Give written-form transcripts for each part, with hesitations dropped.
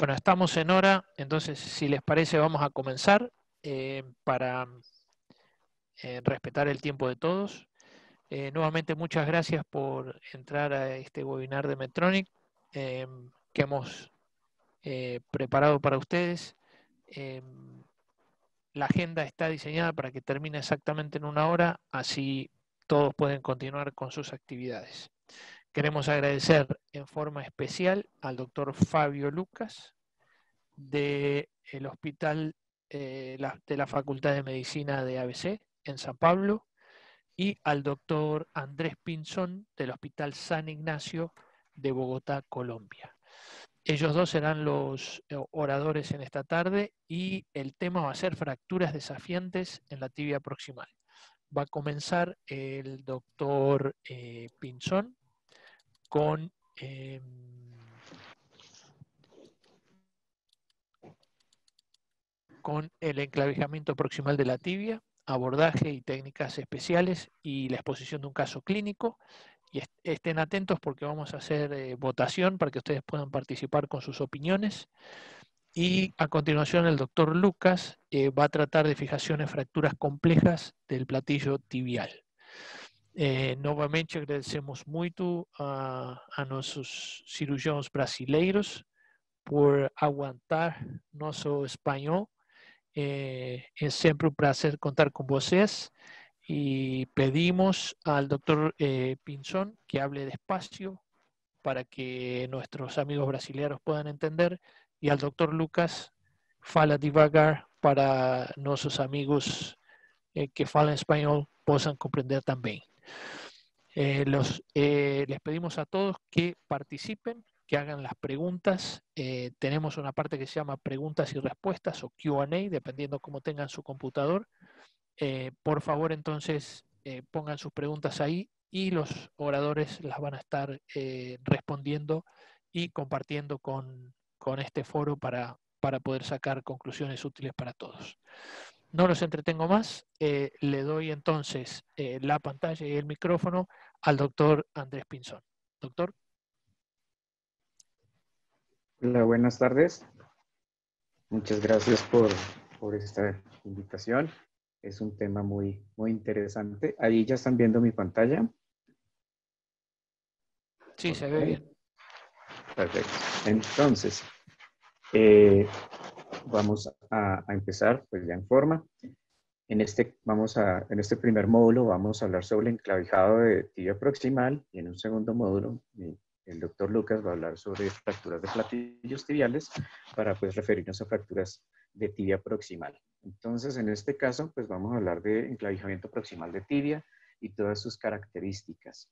Bueno, estamos en hora, entonces si les parece vamos a comenzar para respetar el tiempo de todos. Nuevamente muchas gracias por entrar a este webinar de Medtronic que hemos preparado para ustedes. La agenda está diseñada para que termine exactamente en 1 hora, así todos pueden continuar con sus actividades. Queremos agradecer en forma especial al doctor Fabio Lucas del hospital de la Facultad de Medicina de ABC en San Pablo y al doctor Andrés Pinzón del Hospital San Ignacio de Bogotá, Colombia. Ellos dos serán los oradores en esta tarde y el tema va a ser fracturas desafiantes en la tibia proximal. Va a comenzar el doctor Pinzón con el enclavijamiento proximal de la tibia, abordaje y técnicas especiales y la exposición de un caso clínico. Y estén atentos porque vamos a hacer votación para que ustedes puedan participar con sus opiniones. Y a continuación el doctor Lucas va a tratar de fijaciones fracturas complejas del platillo tibial. Novamente agradecemos muito a nossos cirurgiões brasileiros por aguantar nosso espanhol. Es siempre un placer contar con vocês y pedimos al doctor Pinzón que hable despacio para que nuestros amigos brasileños puedan entender y al doctor Lucas fala devagar para nuestros amigos que falan español puedan comprender también. Les pedimos a todos que participen, que hagan las preguntas. Tenemos una parte que se llama preguntas y respuestas o Q&A, dependiendo cómo tengan su computador. Por favor, entonces, pongan sus preguntas ahí y los oradores las van a estar respondiendo y compartiendo con este foro para poder sacar conclusiones útiles para todos. No los entretengo más, le doy entonces la pantalla y el micrófono al doctor Andrés Pinzón. Doctor. Hola, buenas tardes. Muchas gracias por esta invitación. Es un tema muy interesante. Ahí ya están viendo mi pantalla. Sí, se ve bien. Perfecto. Entonces, vamos a empezar pues ya en forma. En este primer módulo vamos a hablar sobre el enclavijado de tibia proximal y en un segundo módulo el doctor Lucas va a hablar sobre fracturas de platillos tibiales para pues referirnos a fracturas de tibia proximal. Entonces, en este caso, pues vamos a hablar de enclavijamiento proximal de tibia y todas sus características.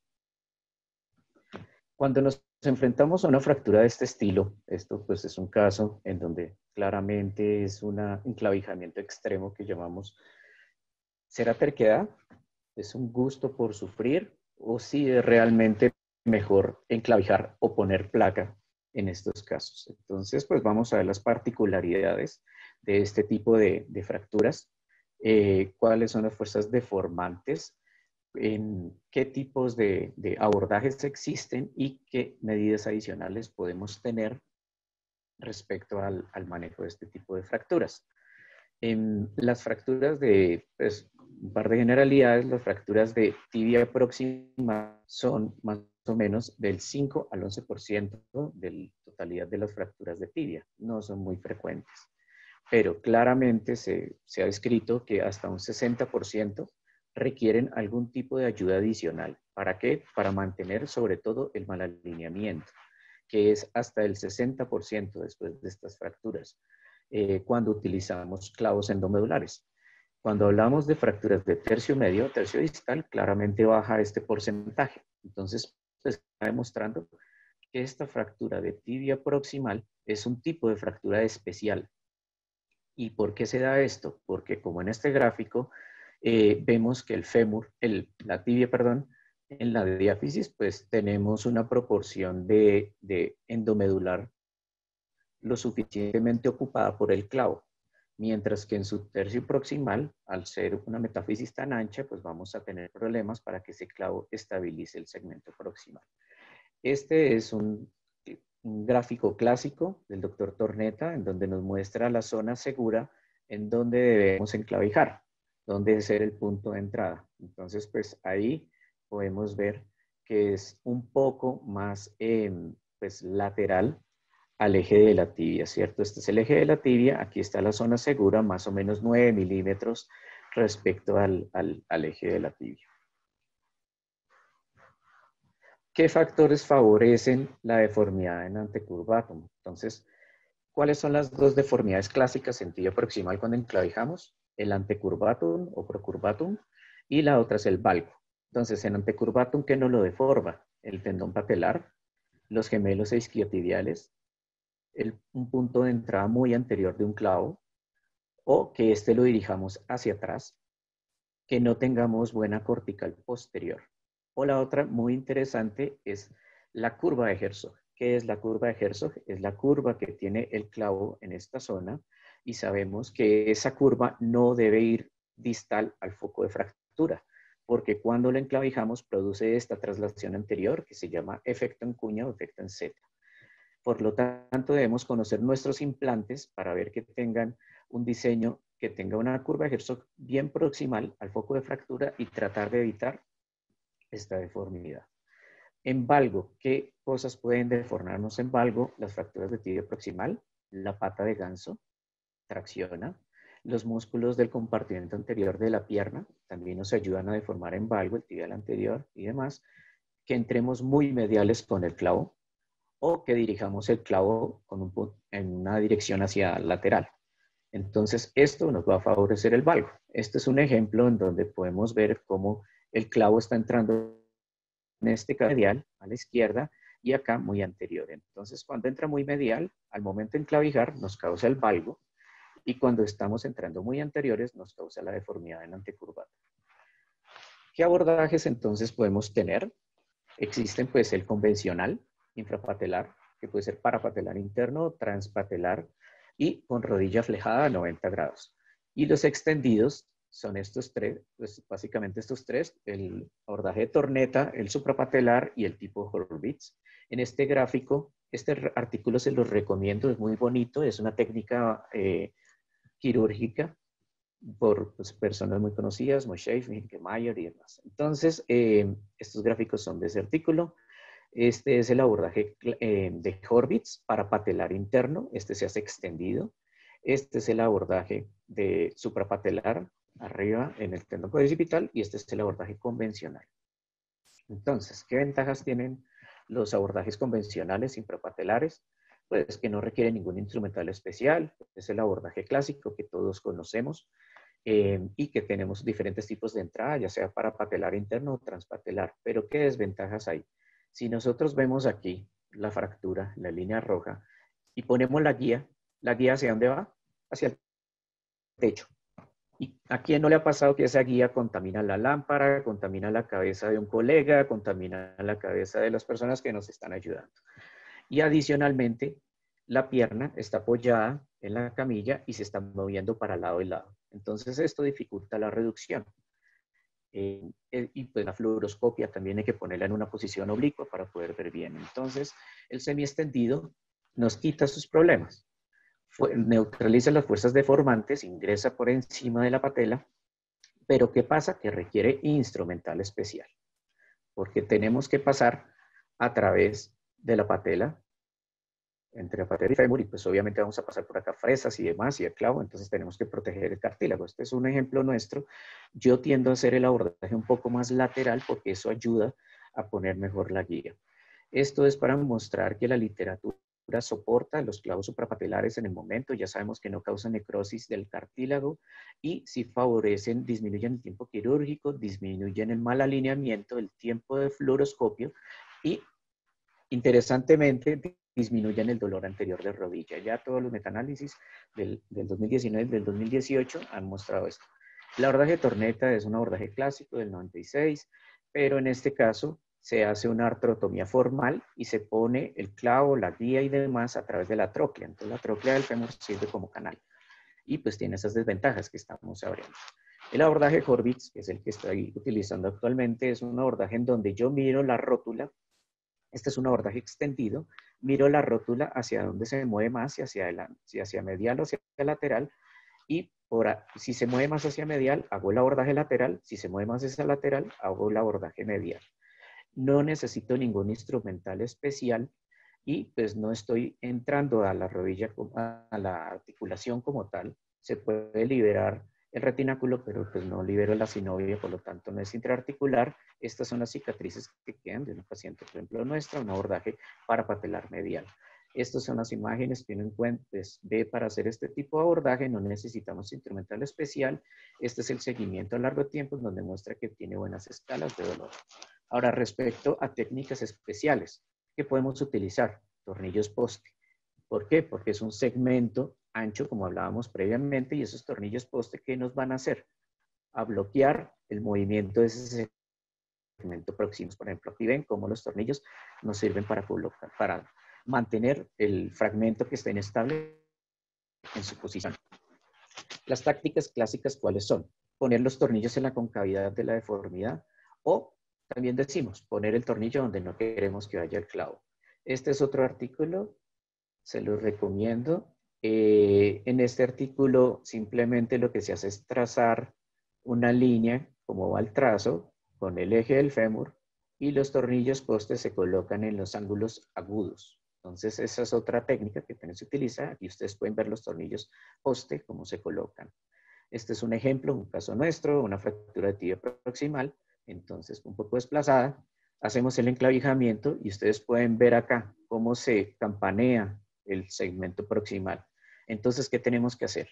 Cuando nos enfrentamos a una fractura de este estilo, esto pues es un caso en donde claramente es un enclavijamiento extremo que llamamos. ¿Será terquedad? ¿Es un gusto por sufrir? ¿O si es realmente mejor enclavijar o poner placa en estos casos? Entonces, pues vamos a ver las particularidades de este tipo de fracturas. ¿Cuáles son las fuerzas deformantes? ¿En qué tipos de abordajes existen? Y qué medidas adicionales podemos tener respecto al manejo de este tipo de fracturas. En las fracturas de, pues, un par de generalidades, las fracturas de tibia proximal son más o menos del 5 al 11% de la totalidad de las fracturas de tibia. No son muy frecuentes, pero claramente se ha descrito que hasta un 60% requieren algún tipo de ayuda adicional. ¿Para qué? Para mantener sobre todo el mal alineamiento, que es hasta el 60% después de estas fracturas. Cuando utilizamos clavos endomedulares. Cuando hablamos de fracturas de tercio medio o tercio distal, claramente baja este porcentaje. Entonces, pues, está demostrando que esta fractura de tibia proximal es un tipo de fractura especial. ¿Y por qué se da esto? Porque como en este gráfico vemos que el fémur, la tibia, perdón, en la diáfisis, pues tenemos una proporción de endomedular lo suficientemente ocupada por el clavo, mientras que en su tercio proximal, al ser una metáfisis tan ancha, pues vamos a tener problemas para que ese clavo estabilice el segmento proximal. Este es un un gráfico clásico del doctor Torneta, en donde nos muestra la zona segura en donde debemos enclavijar, donde debe ser el punto de entrada. Entonces, pues ahí podemos ver que es un poco más pues, lateral al eje de la tibia, ¿cierto? Este es el eje de la tibia, aquí está la zona segura, más o menos 9 milímetros respecto al eje de la tibia. ¿Qué factores favorecen la deformidad en antecurvatum? Entonces, ¿cuáles son las dos deformidades clásicas en tibia proximal cuando enclavijamos? El antecurvatum o procurvatum y la otra es el valgo. Entonces, en antecurvatum, ¿qué nos lo deforma? El tendón patelar, los gemelos isquiotibiales, un punto de entrada muy anterior de un clavo o que este lo dirijamos hacia atrás, que no tengamos buena cortical posterior. O la otra muy interesante es la curva de Herzog. ¿Qué es la curva de Herzog? Es la curva que tiene el clavo en esta zona y sabemos que esa curva no debe ir distal al foco de fractura, porque cuando la enclavijamos produce esta traslación anterior que se llama efecto en cuña o efecto en Z. Por lo tanto, debemos conocer nuestros implantes para ver que tengan un diseño que tenga una curva de Herzog bien proximal al foco de fractura y tratar de evitar esta deformidad. En valgo, ¿qué cosas pueden deformarnos en valgo? Las fracturas de tibia proximal, la pata de ganso, tracciona, los músculos del compartimento anterior de la pierna también nos ayudan a deformar en valgo, el tibial anterior y demás, que entremos muy mediales con el clavo o que dirijamos el clavo con en una dirección hacia lateral. Entonces, esto nos va a favorecer el valgo. Este es un ejemplo en donde podemos ver cómo el clavo está entrando en este caso medial a la izquierda y acá muy anterior. Entonces, cuando entra muy medial, al momento de enclavijar nos causa el valgo y cuando estamos entrando muy anteriores nos causa la deformidad en antecurvatum. ¿Qué abordajes entonces podemos tener? Existen pues el convencional, infrapatelar, que puede ser parapatelar interno, transpatelar y con rodilla flejada a 90 grados. Y los extendidos son estos tres, pues básicamente estos tres, el abordaje de Torneta, el suprapatelar y el tipo Horvitz. En este gráfico, este artículo se los recomiendo, es muy bonito, es una técnica quirúrgica por pues, personas muy conocidas, Moshe, Mayer y demás. Entonces, estos gráficos son de ese artículo. Este es el abordaje de Horvitz para patelar interno. Este se hace extendido. Este es el abordaje de suprapatelar arriba en el tendón cuadricipital y este es el abordaje convencional. Entonces, ¿qué ventajas tienen los abordajes convencionales infrapatelares? Pues que no requiere ningún instrumental especial. Es el abordaje clásico que todos conocemos y que tenemos diferentes tipos de entrada, ya sea para patelar interno o transpatelar. Pero ¿qué desventajas hay? Si nosotros vemos aquí la fractura, la línea roja, y ponemos la guía ¿hacia dónde va? Hacia el techo. ¿Y a quién no le ha pasado que esa guía contamina la lámpara, contamina la cabeza de un colega, contamina la cabeza de las personas que nos están ayudando? Y adicionalmente, la pierna está apoyada en la camilla y se está moviendo para lado y lado. Entonces, esto dificulta la reducción. Y pues la fluoroscopia también hay que ponerla en una posición oblicua para poder ver bien. Entonces, el semiextendido nos quita sus problemas. Neutraliza las fuerzas deformantes, ingresa por encima de la patela, pero ¿qué pasa? Que requiere instrumental especial, porque tenemos que pasar a través de la patela, entre la patela y fémur, y pues obviamente vamos a pasar por acá fresas y demás, y el clavo, entonces tenemos que proteger el cartílago. Este es un ejemplo nuestro. Yo tiendo a hacer el abordaje un poco más lateral porque eso ayuda a poner mejor la guía. Esto es para mostrar que la literatura soporta los clavos suprapatelares en el momento. Ya sabemos que no causan necrosis del cartílago y si favorecen, disminuyen el tiempo quirúrgico, disminuyen el mal alineamiento, el tiempo de fluoroscopio y, interesantemente, disminuyen el dolor anterior de rodilla. Ya todos los metaanálisis del 2019 y del 2018 han mostrado esto. El abordaje de Torneta es un abordaje clásico del 96, pero en este caso se hace una artrotomía formal y se pone el clavo, la guía y demás a través de la tróclea. Entonces la tróclea del fémur sirve como canal y pues tiene esas desventajas que estamos abriendo. El abordaje Horvitz, que es el que estoy utilizando actualmente, es un abordaje en donde yo miro la rótula Este es un abordaje extendido. Miro la rótula hacia dónde se mueve más, si hacia adelante, si hacia medial o hacia lateral. Y si se mueve más hacia medial, hago el abordaje lateral. Si se mueve más hacia lateral, hago el abordaje medial. No necesito ningún instrumental especial y pues no estoy entrando a la rodilla, a la articulación como tal. Se puede liberar el retináculo, pero pues no libero la sinovia, por lo tanto no es intraarticular. Estas son las cicatrices que quedan de una paciente, por ejemplo, nuestra, un abordaje parapatelar medial. Estas son las imágenes que uno encuentra, pues, ve para hacer este tipo de abordaje, no necesitamos instrumental especial. Este es el seguimiento a largo tiempo, donde muestra que tiene buenas escalas de dolor. Ahora, respecto a técnicas especiales que podemos utilizar, tornillos poste. ¿Por qué? Porque es un segmento ancho, como hablábamos previamente, y esos tornillos poste, ¿qué nos van a hacer? A bloquear el movimiento de ese segmento próximo. Por ejemplo, aquí ven cómo los tornillos nos sirven para colocar, para mantener el fragmento que esté inestable en su posición. Las tácticas clásicas, ¿cuáles son? Poner los tornillos en la concavidad de la deformidad o también decimos poner el tornillo donde no queremos que vaya el clavo. Este es otro artículo, se los recomiendo. En este artículo simplemente lo que se hace es trazar una línea como va el trazo con el eje del fémur y los tornillos postes se colocan en los ángulos agudos. Entonces esa es otra técnica que también se utiliza y ustedes pueden ver los tornillos poste cómo se colocan. Este es un ejemplo, un caso nuestro, una fractura de tibia proximal, entonces un poco desplazada. Hacemos el enclavijamiento y ustedes pueden ver acá cómo se campanea el segmento proximal. Entonces, ¿qué tenemos que hacer?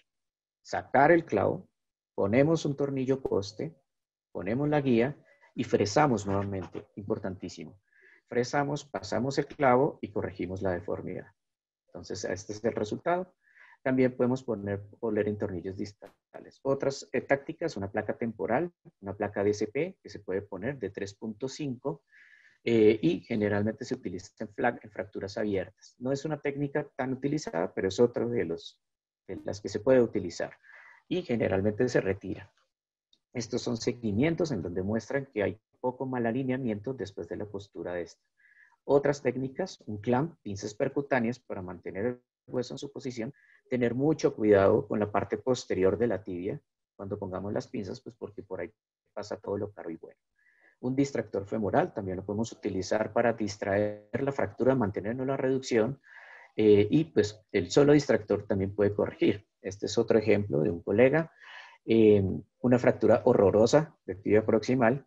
Sacar el clavo, ponemos un tornillo poste, ponemos la guía y fresamos nuevamente, importantísimo. Fresamos, pasamos el clavo y corregimos la deformidad. Entonces, este es el resultado. También podemos poner en tornillos distales. Otras tácticas, una placa temporal, una placa DSP que se puede poner de 3.5 y generalmente se utiliza en fracturas abiertas. No es una técnica tan utilizada, pero es otra de las que se puede utilizar y generalmente se retira. Estos son seguimientos en donde muestran que hay poco mal alineamiento después de la postura de esta. Otras técnicas, un clamp, pinzas percutáneas para mantener el hueso en su posición, tener mucho cuidado con la parte posterior de la tibia cuando pongamos las pinzas, pues porque por ahí pasa todo lo caro y bueno. Un distractor femoral también lo podemos utilizar para distraer la fractura, mantenernos la reducción y pues el solo distractor también puede corregir. Este es otro ejemplo de un colega, una fractura horrorosa de tibia proximal,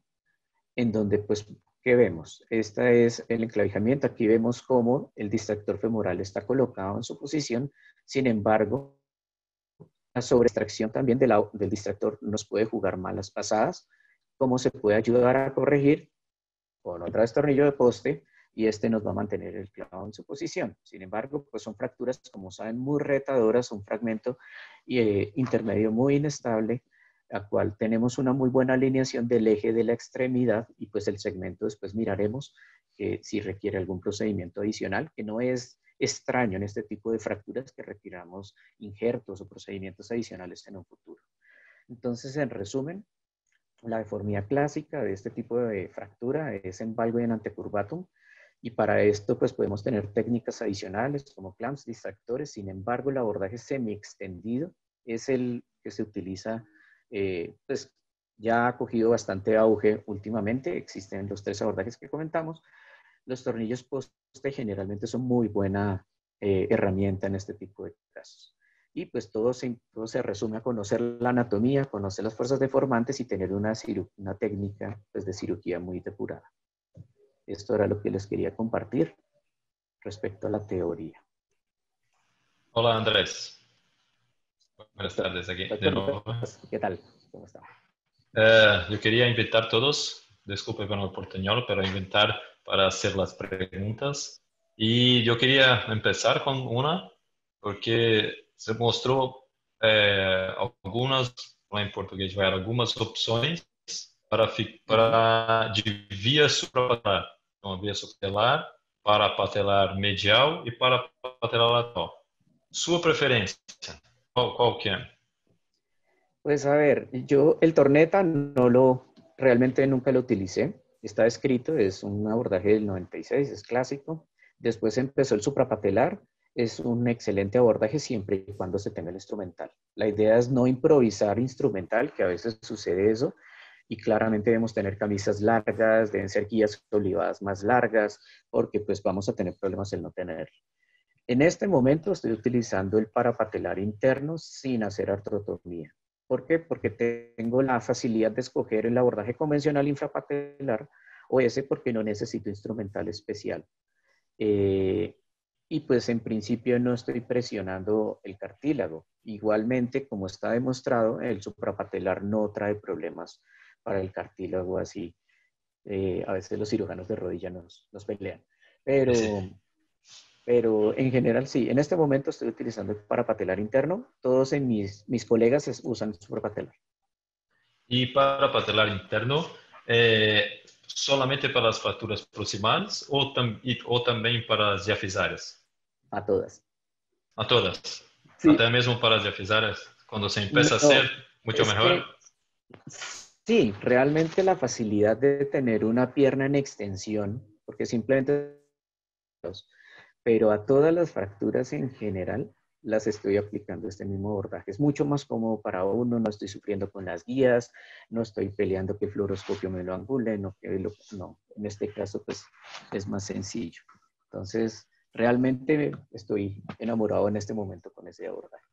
en donde pues, ¿qué vemos? Este es el enclavijamiento. Aquí vemos cómo el distractor femoral está colocado en su posición. Sin embargo, la sobreextracción también del distractor nos puede jugar malas pasadas. ¿Cómo se puede ayudar a corregir? Con otra vez tornillo de poste y este nos va a mantener el clavo en su posición. Sin embargo, pues son fracturas, como saben, muy retadoras, un fragmento intermedio muy inestable, a cual tenemos una muy buena alineación del eje de la extremidad y pues el segmento después miraremos que si requiere algún procedimiento adicional, que no es extraño en este tipo de fracturas que requiramos injertos o procedimientos adicionales en un futuro. Entonces, en resumen, la deformidad clásica de este tipo de fractura es en valgo y en antecurvatum y para esto pues podemos tener técnicas adicionales como clamps, distractores. Sin embargo, el abordaje semi-extendido es el que se utiliza, pues ya ha cogido bastante auge últimamente. Existen los 3 abordajes que comentamos. Los tornillos poste generalmente son muy buena herramienta en este tipo de casos. Y pues todo se resume a conocer la anatomía, conocer las fuerzas deformantes y tener una técnica pues, de cirugía muy depurada. Esto era lo que les quería compartir respecto a la teoría. Hola Andrés, buenas tardes aquí de Doctor nuevo. Lucas, ¿qué tal? ¿Cómo está? Yo quería invitar a todos, disculpe con el portuñol, pero invitar para hacer las preguntas. Y yo quería empezar con una, porque se mostró algunas, en portugués, algumas opções para de via suprapatelar. Então, via suprapatelar, para patelar medial e para patelar lateral. Sua preferência, qual que é? Pues a ver, yo el torneta realmente nunca lo utilicé. está escrito, es un abordaje del 96, es clásico. Después empezó el suprapatelar, es un excelente abordaje siempre y cuando se tenga el instrumental. La idea es no improvisar instrumental, que a veces sucede eso, y claramente debemos tener camisas largas, deben ser guías olivadas más largas, porque pues vamos a tener problemas el no tenerlo. En este momento estoy utilizando el parapatelar interno sin hacer artrotomía. ¿Por qué? Porque tengo la facilidad de escoger el abordaje convencional infrapatelar o ese porque no necesito instrumental especial. Y pues en principio no estoy presionando el cartílago. Igualmente, como está demostrado, el suprapatelar no trae problemas para el cartílago así. A veces los cirujanos de rodilla nos pelean. Pero en general sí. En este momento estoy utilizando el parapatelar interno. Todos mis colegas usan suprapatelar. Y parapatelar interno, solamente para las fracturas proximales o también para las diafisárias? A todas. A todas. Sí. Até mesmo para las diafisárias, cuando se empieza a hacer, mucho mejor. Sí, realmente la facilidad de tener una pierna en extensión, porque simplemente... Pero a todas las fracturas en general las estoy aplicando este mismo abordaje. Es mucho más cómodo para uno, no estoy sufriendo con las guías, no estoy peleando que el fluoroscopio me lo angule, no, en este caso pues es más sencillo. Entonces, realmente estoy enamorado en este momento con ese abordaje.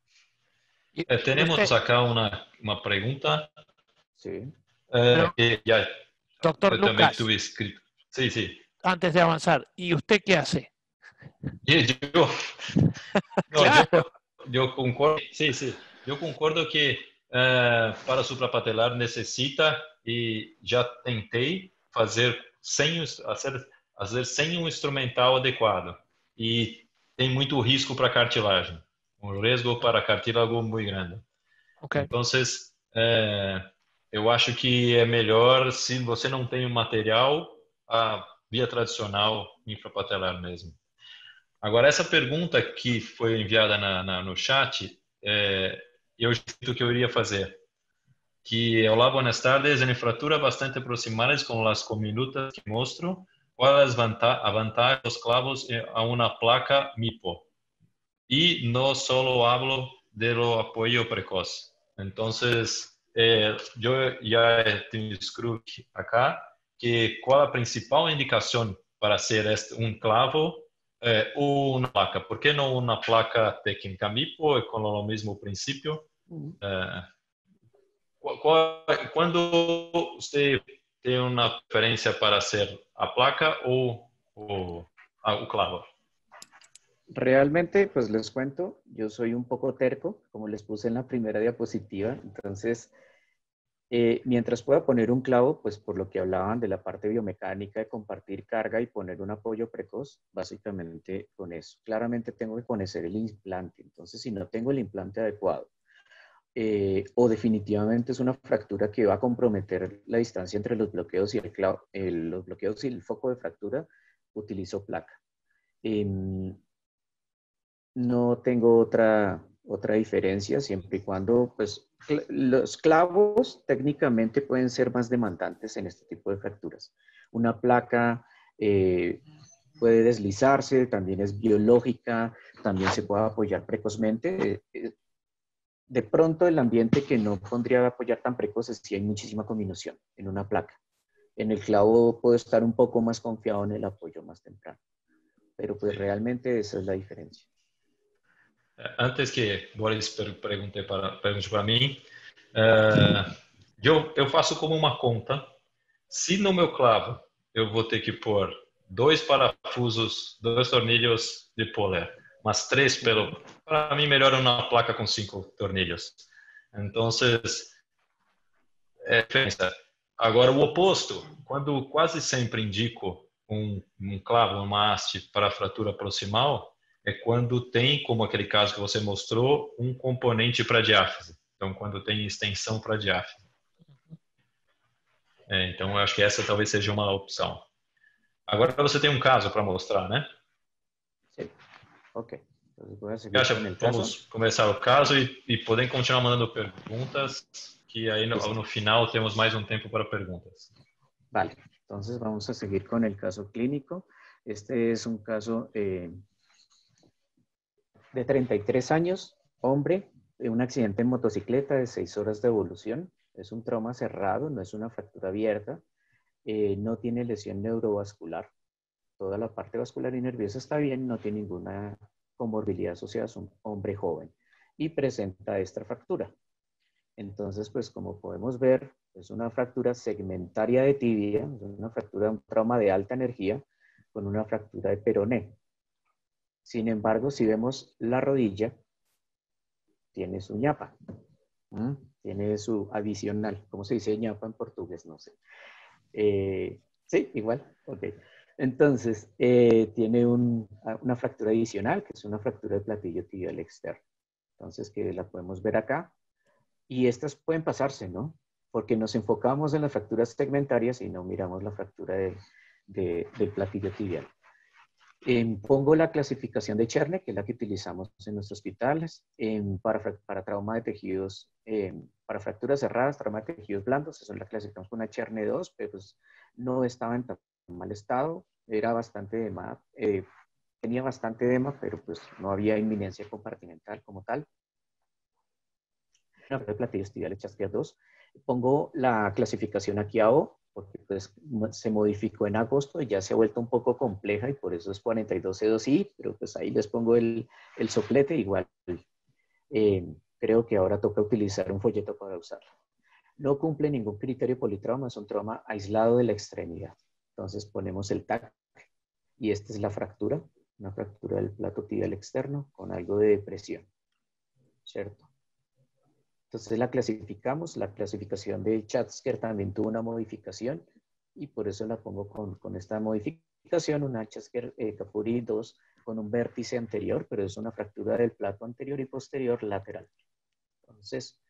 Tenemos acá una pregunta. Sí. Que ya, doctor yo también Lucas, tuve escrito. Sí, sí. Antes de avanzar, ¿y usted qué hace? Claro. Yo concordo, sí, sí. Yo concordo que para suprapatelar necesita, y ya tentei fazer sem um instrumental adequado. E tem muito risco para cartilagem. Um riesgo para cartílago muito grande. Okay. Então, eu acho que é melhor, se você não tem o material, a via tradicional infrapatelar mesmo. Agora, essa pergunta que foi enviada no chat, eu disse que eu iria fazer. Que, olá, buenas tardes, en fracturas bastante aproximadas con las conminutas que muestro, ¿cuál es a ventaja de los clavos a una placa MIPO? Y no solo hablo de lo apoyo precoz. Entonces, yo ya tengo escrito acá que cuál es la principal indicación para hacer un clavo o una placa. ¿Por qué no una placa técnica MIPO con lo mismo principio? ¿Cuándo usted tiene una preferencia para hacer a placa o clavo? Realmente, pues les cuento, yo soy un poco terco, como les puse en la primera diapositiva, entonces, mientras pueda poner un clavo, pues por lo que hablaban de la parte biomecánica, de compartir carga y poner un apoyo precoz, básicamente con eso. Claramente tengo que conocer el implante, entonces si no tengo el implante adecuado, o definitivamente es una fractura que va a comprometer la distancia entre los bloqueos y el clavo, los bloqueos y el foco de fractura, utilizo placa. No tengo otra diferencia, siempre y cuando, pues, los clavos técnicamente pueden ser más demandantes en este tipo de fracturas. Una placa puede deslizarse, también es biológica, también se puede apoyar precozmente. De pronto el ambiente que no pondría a apoyar tan precoz es si hay muchísima conminución en una placa. En el clavo puedo estar un poco más confiado en el apoyo más temprano. Pero pues realmente esa es la diferencia. Antes que Boris pergunte para mim, eu faço como uma conta. Se no meu clavo eu vou ter que pôr 2 parafusos, 2 tornilhos de poler, mas 3 para mim melhor uma placa com 5 tornilhos. Então, diferença. Agora, o oposto, quando quase sempre indico um clavo, uma haste para fratura proximal, é quando tem, como aquele caso que você mostrou, um componente para diáfise. Então, quando tem extensão para diáfise. Então, eu acho que essa talvez seja uma opção. Agora você tem um caso para mostrar, né? Sim. Ok. Vamos começar o caso e podem continuar mandando perguntas, que aí no final temos mais um tempo para perguntas. Vale. Entonces vamos a seguir con el caso clínico. Este es un caso de 33 años, hombre, de un accidente en motocicleta de 6 horas de evolución. Es un trauma cerrado, no es una fractura abierta. No tiene lesión neurovascular. Toda la parte vascular y nerviosa está bien, no tiene ninguna comorbilidad asociada, es un hombre joven y presenta esta fractura. Entonces, pues como podemos ver, es una fractura segmentaria de tibia, es una fractura, un trauma de alta energía con una fractura de peroné. Sin embargo, si vemos la rodilla, tiene su ñapa, tiene su adicional. ¿Cómo se dice ñapa en portugués? No sé. Sí, igual, ok. Entonces, tiene una fractura adicional, que es una fractura del platillo tibial externo. Entonces, que la podemos ver acá. Y estas pueden pasarse, ¿no? Porque nos enfocamos en las fracturas segmentarias y no miramos la fractura del platillo tibial. Pongo la clasificación de Cherny, que es la que utilizamos en nuestros hospitales, para trauma de tejidos, para fracturas cerradas, trauma de tejidos blandos, eso la clasificamos con una Cherny 2, pero pues no estaba en tan mal estado, era bastante edema, tenía bastante edema, pero pues no había inminencia compartimental como tal. Una de platillos tibiales Chasqueas 2. Pongo la clasificación aquí a O, porque pues se modificó en agosto y ya se ha vuelto un poco compleja y por eso es 42C2I, pero pues ahí les pongo el soplete igual. Creo que ahora toca utilizar un folleto para usarlo. No cumple ningún criterio politrauma, es un trauma aislado de la extremidad. Entonces ponemos el TAC y esta es la fractura, una fractura del plato tibial externo con algo de depresión, ¿cierto? Entonces la clasificamos, la clasificación de Schatzker también tuvo una modificación y por eso la pongo con esta modificación, una Schatzker Capuri 2 con un vértice anterior, pero es una fractura del plato anterior y posterior lateral. Entonces,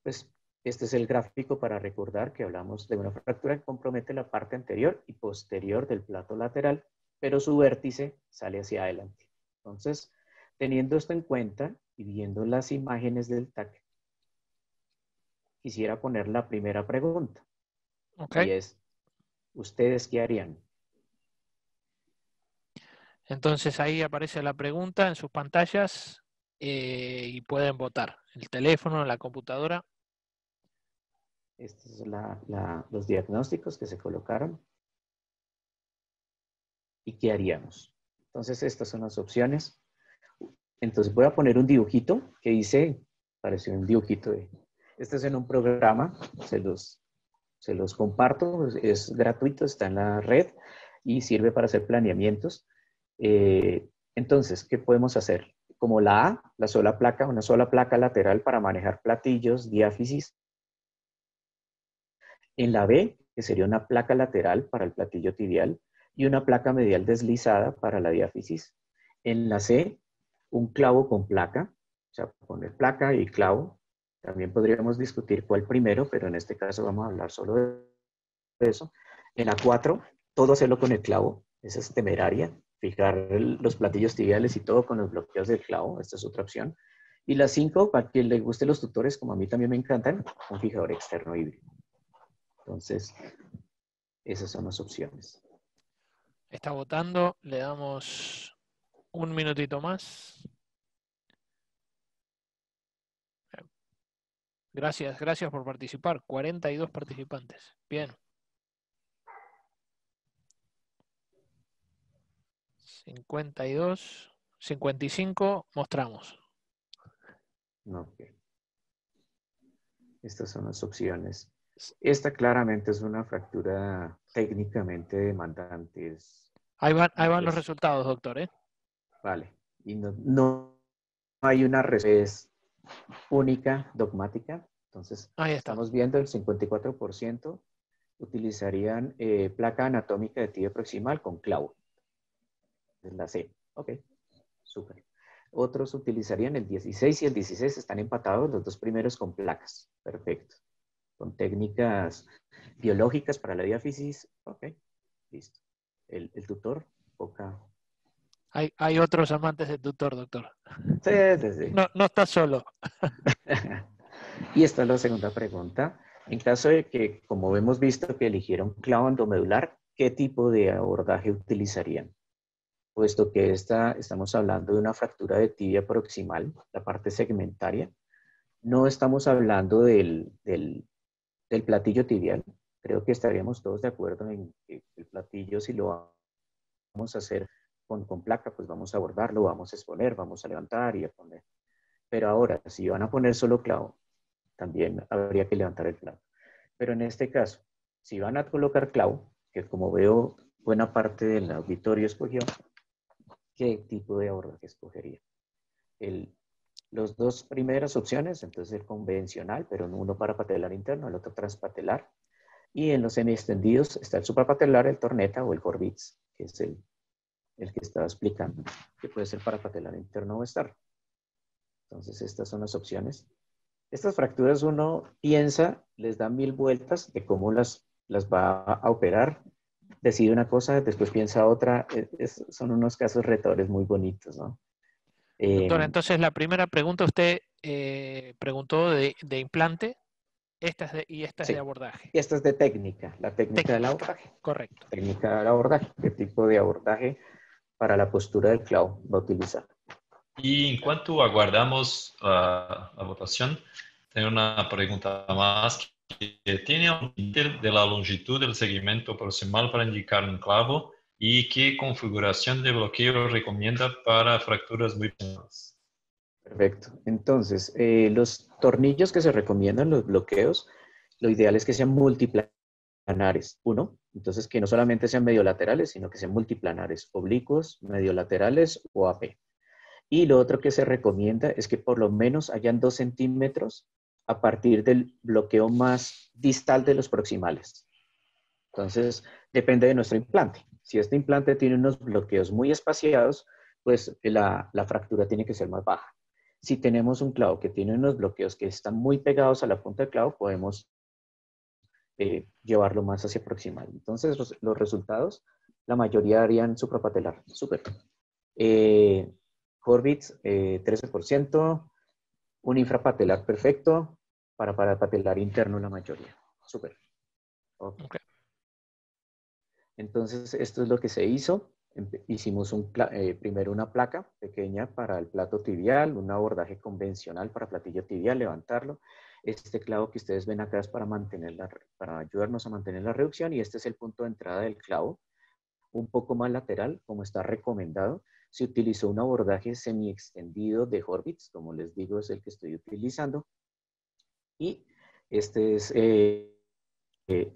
pues este es el gráfico para recordar que hablamos de una fractura que compromete la parte anterior y posterior del plato lateral, pero su vértice sale hacia adelante. Entonces, teniendo esto en cuenta y viendo las imágenes del TAC, quisiera poner la primera pregunta. Okay. Y es, ¿ustedes qué harían? Entonces ahí aparece la pregunta en sus pantallas y pueden votar. El teléfono, la computadora. Estos son los diagnósticos que se colocaron. ¿Y qué haríamos? Entonces, estas son las opciones. Entonces, voy a poner un dibujito que dice, parece un dibujito de... Este es en un programa, se los comparto, es gratuito, está en la red y sirve para hacer planeamientos. Entonces, ¿qué podemos hacer? Como la A, la sola placa, una sola placa lateral para manejar platillos, diáfisis. En la B, que sería una placa lateral para el platillo tibial y una placa medial deslizada para la diáfisis. En la C, un clavo con placa, o sea, poner placa y clavo. También podríamos discutir cuál primero, pero en este caso vamos a hablar solo de eso. En la 4, todo hacerlo con el clavo, esa es temeraria, fijar los platillos tibiales y todo con los bloqueos del clavo, esta es otra opción. Y la 5, para quien le guste los tutores, como a mí también me encantan, un fijador externo híbrido. Entonces, esas son las opciones. Está votando, le damos un minutito más. Gracias por participar. 42 participantes. Bien. 52, 55, mostramos. Ok. Estas son las opciones. Esta claramente es una fractura técnicamente demandante. Ahí van los resultados, doctor, ¿eh? Vale. Y no hay una respuesta única, dogmática. Entonces, Ahí está. estamos viendo el 54% utilizarían placa anatómica de tibia proximal con clavo. Es la C. Ok, súper. Otros utilizarían el 16 y el 16, están empatados, los dos primeros con placas. Perfecto. Con técnicas biológicas para la diáfisis. Ok, listo. El tutor, poca. Hay otros amantes del tutor, doctor. Sí, sí, sí. No está solo. Y esta es la segunda pregunta. En caso de que, como hemos visto, que eligieron clavo endomedular, ¿qué tipo de abordaje utilizarían? Puesto que estamos hablando de una fractura de tibia proximal, la parte segmentaria, no estamos hablando del platillo tibial. Creo que estaríamos todos de acuerdo en que el platillo, si lo vamos a hacer con placa, pues vamos a abordarlo, vamos a exponer, vamos a levantar y a poner. Pero ahora, si van a poner solo clavo, también habría que levantar el clavo. Pero en este caso, si van a colocar clavo, que como veo buena parte del auditorio escogió, ¿qué tipo de abordaje escogería? Los dos primeras opciones, entonces el convencional, pero uno parapatelar interno, el otro transpatelar. Y en los semiextendidos está el suprapatelar, el torneta o el Corbitz, que es el que estaba explicando, que puede ser parapatelar interno o externo. Entonces estas son las opciones. Estas fracturas uno piensa, les da 1000 vueltas de cómo las va a operar, decide una cosa, después piensa otra. Son unos casos retadores muy bonitos, ¿no? Doctora, entonces la primera pregunta usted preguntó de implante, y esta es Sí, de abordaje. y esta es de técnica, la técnica del abordaje. Correcto. Técnica del abordaje, ¿qué tipo de abordaje para la postura del clavo va a utilizar? Y en cuanto aguardamos la votación, tengo una pregunta más que tiene un límite de la longitud del segmento proximal para indicar un clavo y qué configuración de bloqueo recomienda para fracturas muy pequeñas. Perfecto. Entonces, los tornillos que se recomiendan, los bloqueos, lo ideal es que sean multiplanares. Uno, entonces que no solamente sean mediolaterales, sino que sean multiplanares, oblicuos, mediolaterales o AP. Y lo otro que se recomienda es que por lo menos hayan 2 centímetros a partir del bloqueo más distal de los proximales. Entonces, depende de nuestro implante. Si este implante tiene unos bloqueos muy espaciados, pues la fractura tiene que ser más baja. Si tenemos un clavo que tiene unos bloqueos que están muy pegados a la punta del clavo, podemos llevarlo más hacia proximal. Entonces, los resultados, la mayoría harían suprapatelar. Súper. Corbitz, 13%. Un infrapatelar perfecto. Para parapatelar interno, la mayoría. Súper. Okay. Entonces, esto es lo que se hizo. Hicimos primero una placa pequeña para el plato tibial, un abordaje convencional para platillo tibial, levantarlo. Este clavo que ustedes ven acá es para ayudarnos a mantener la reducción, y este es el punto de entrada del clavo, un poco más lateral, como está recomendado. Se utilizó un abordaje semi-extendido de Horvitz, como les digo, es el que estoy utilizando. Y este es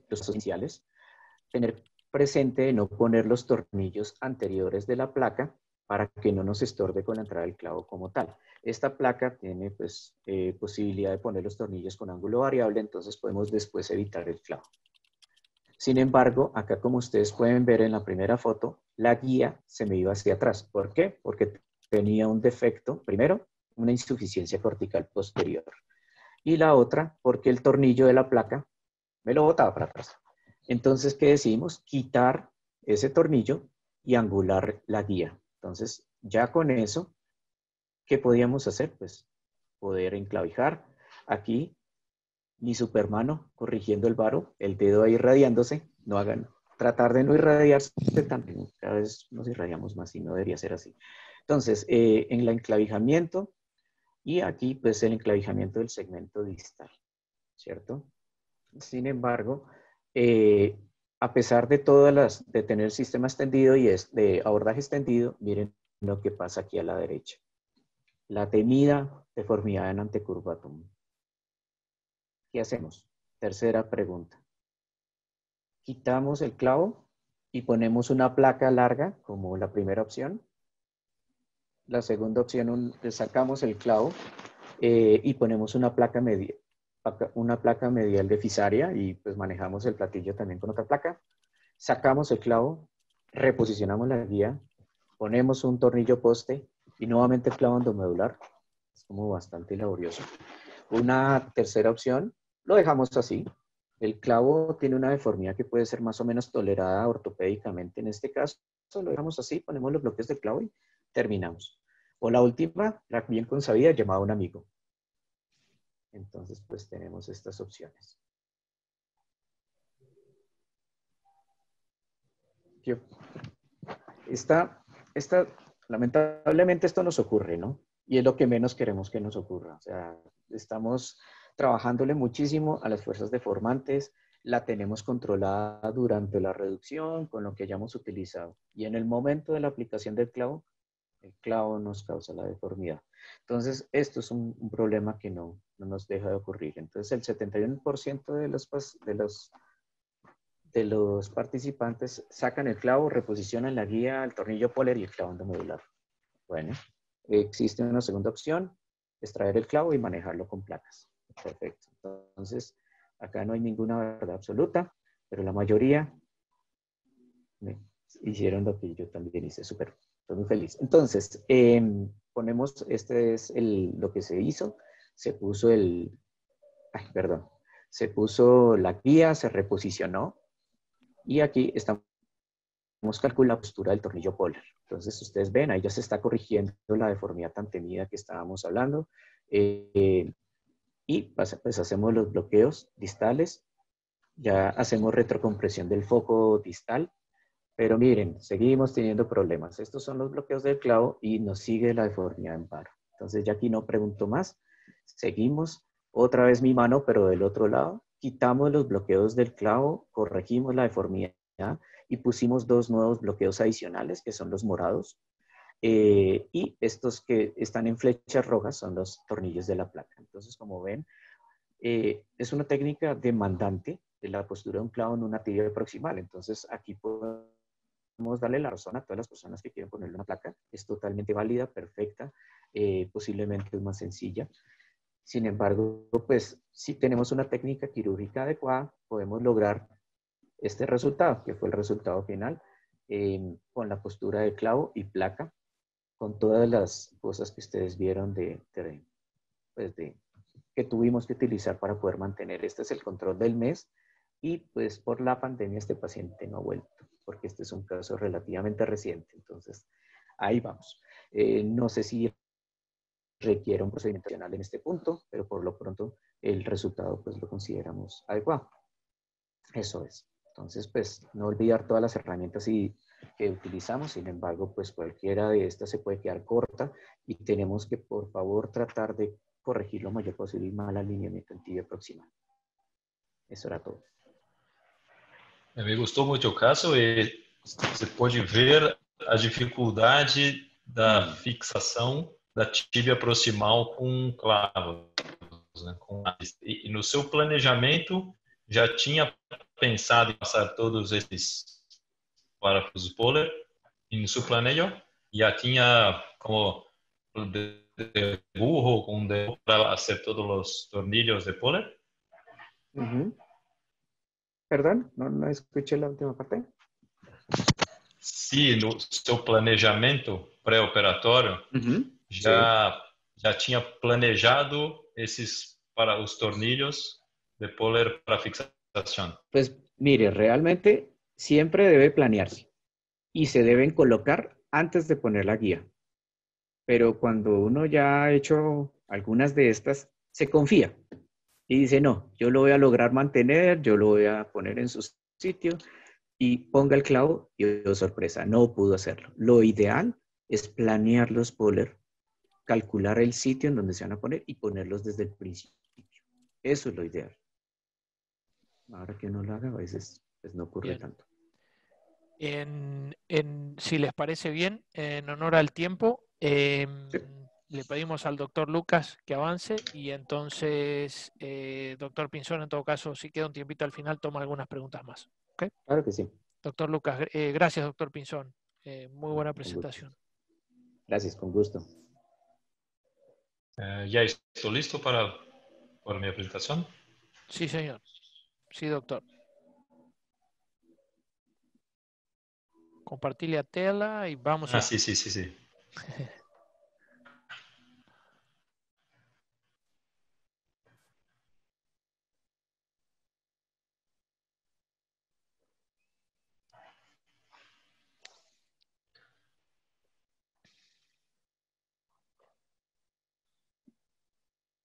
los iniciales. Tener presente no poner los tornillos anteriores de la placa para que no nos estorbe con la entrada del clavo como tal. Esta placa tiene pues, posibilidad de poner los tornillos con ángulo variable, entonces podemos después evitar el clavo. Sin embargo, acá como ustedes pueden ver en la primera foto, la guía se me iba hacia atrás. ¿Por qué? Porque tenía un defecto, primero, una insuficiencia cortical posterior. Y la otra, porque el tornillo de la placa me lo botaba para atrás. Entonces, ¿qué decidimos? Quitar ese tornillo y angular la guía. Entonces, ya con eso, ¿qué podíamos hacer? Pues poder enclavijar. Aquí, mi supermano corrigiendo el varo, el dedo ahí irradiándose. No hagan, tratar de no irradiarse tanto. Cada vez nos irradiamos más y no debería ser así. Entonces, en el enclavijamiento, y aquí, pues, el enclavijamiento del segmento distal, ¿cierto? Sin embargo, a pesar de de tener sistema extendido y de abordaje extendido, miren lo que pasa aquí a la derecha. La temida deformidad en antecurvatum. ¿Qué hacemos? Tercera pregunta. Quitamos el clavo y ponemos una placa larga como la primera opción. La segunda opción, sacamos el clavo y ponemos una placa medial de fisaria, y pues manejamos el platillo también con otra placa. Sacamos el clavo, reposicionamos la guía, ponemos un tornillo poste y nuevamente el clavo endomedular. Es como bastante laborioso. Una tercera opción, lo dejamos así. El clavo tiene una deformidad que puede ser más o menos tolerada ortopédicamente. En este caso, lo dejamos así, ponemos los bloques del clavo y terminamos. O la última, la bien consabida, llamada un amigo. Entonces, pues tenemos estas opciones. que lamentablemente esto nos ocurre, ¿no? Y es lo que menos queremos que nos ocurra. O sea, estamos trabajándole muchísimo a las fuerzas deformantes, la tenemos controlada durante la reducción con lo que hayamos utilizado. Y en el momento de la aplicación del clavo, el clavo nos causa la deformidad. Entonces, esto es un problema que no nos deja de ocurrir. Entonces, el 71% de los participantes sacan el clavo, reposicionan la guía, el tornillo Poller y el clavando modular. Bueno, existe una segunda opción, extraer el clavo y manejarlo con placas. Perfecto. Entonces, acá no hay ninguna verdad absoluta, pero la mayoría hicieron lo que yo también hice. Súper, estoy muy feliz. Entonces, ponemos, este es lo que se hizo. Se puso se puso la guía, se reposicionó. Y aquí estamos calculando la postura del tornillo Poller. Entonces, ustedes ven, ahí ya se está corrigiendo la deformidad tan temida que estábamos hablando. Y pues hacemos los bloqueos distales. Ya hacemos retrocompresión del foco distal. Pero miren, seguimos teniendo problemas. Estos son los bloqueos del clavo y nos sigue la deformidad en paro. Entonces, ya aquí no pregunto más. Seguimos. Otra vez mi mano, pero del otro lado. Quitamos los bloqueos del clavo, corregimos la deformidad y pusimos dos nuevos bloqueos adicionales, que son los morados. Y estos que están en flechas rojas son los tornillos de la placa. Entonces, como ven, es una técnica demandante de la postura de un clavo en una tibia proximal. Entonces, aquí podemos darle la razón a todas las personas que quieren ponerle una placa. Es totalmente válida, perfecta, posiblemente es más sencilla. Sin embargo, pues si tenemos una técnica quirúrgica adecuada, podemos lograr este resultado, que fue el resultado final, con la postura de clavo y placa, con todas las cosas que ustedes vieron que tuvimos que utilizar para poder mantener. Este es el control del mes y pues por la pandemia este paciente no ha vuelto, porque este es un caso relativamente reciente. Entonces, ahí vamos. No sé si requiere un procedimiento adicional en este punto, pero por lo pronto el resultado pues lo consideramos adecuado. Eso es. Entonces, pues no olvidar todas las herramientas que utilizamos, sin embargo, pues cualquiera de estas se puede quedar corta y tenemos que, por favor, tratar de corregir lo mayor posible el mal alineamiento en tibia proximal. Eso era todo. Me gostou muito o caso e você pode ver a dificuldade da fixação da tíbia proximal com clavos. Né? E no seu planejamento já tinha pensado em passar todos esses parafusos Poller em seu planejo? Já tinha como dibujo com para fazer todos os tornillos de Poller? Perdón, no escuché la última parte. Se no seu planejamento pré-operatório já tinha planejado para os tornillos de Poller para fixación. Pues mire, realmente siempre debe planearse y se deben colocar antes de poner la guía. Pero cuando uno ya ha hecho algunas de estas, se confía y dice, no, yo lo voy a lograr mantener, yo lo voy a poner en su sitio y ponga el clavo y, oh, sorpresa, no pudo hacerlo. Lo ideal es planear los Poller, calcular el sitio en donde se van a poner y ponerlos desde el principio. Eso es lo ideal. Ahora que uno lo haga, a veces pues, no ocurre tanto. Si les parece bien, en honor al tiempo, le pedimos al doctor Lucas que avance y entonces, doctor Pinzón, en todo caso, si queda un tiempito al final, toma algunas preguntas más. ¿Okay? Claro que sí. Doctor Lucas, gracias, doctor Pinzón. Muy buena presentación. Gracias, con gusto. ¿Ya estoy listo para mi presentación? Sí, señor. Sí, doctor. Compartir la tela y vamos a... Sí.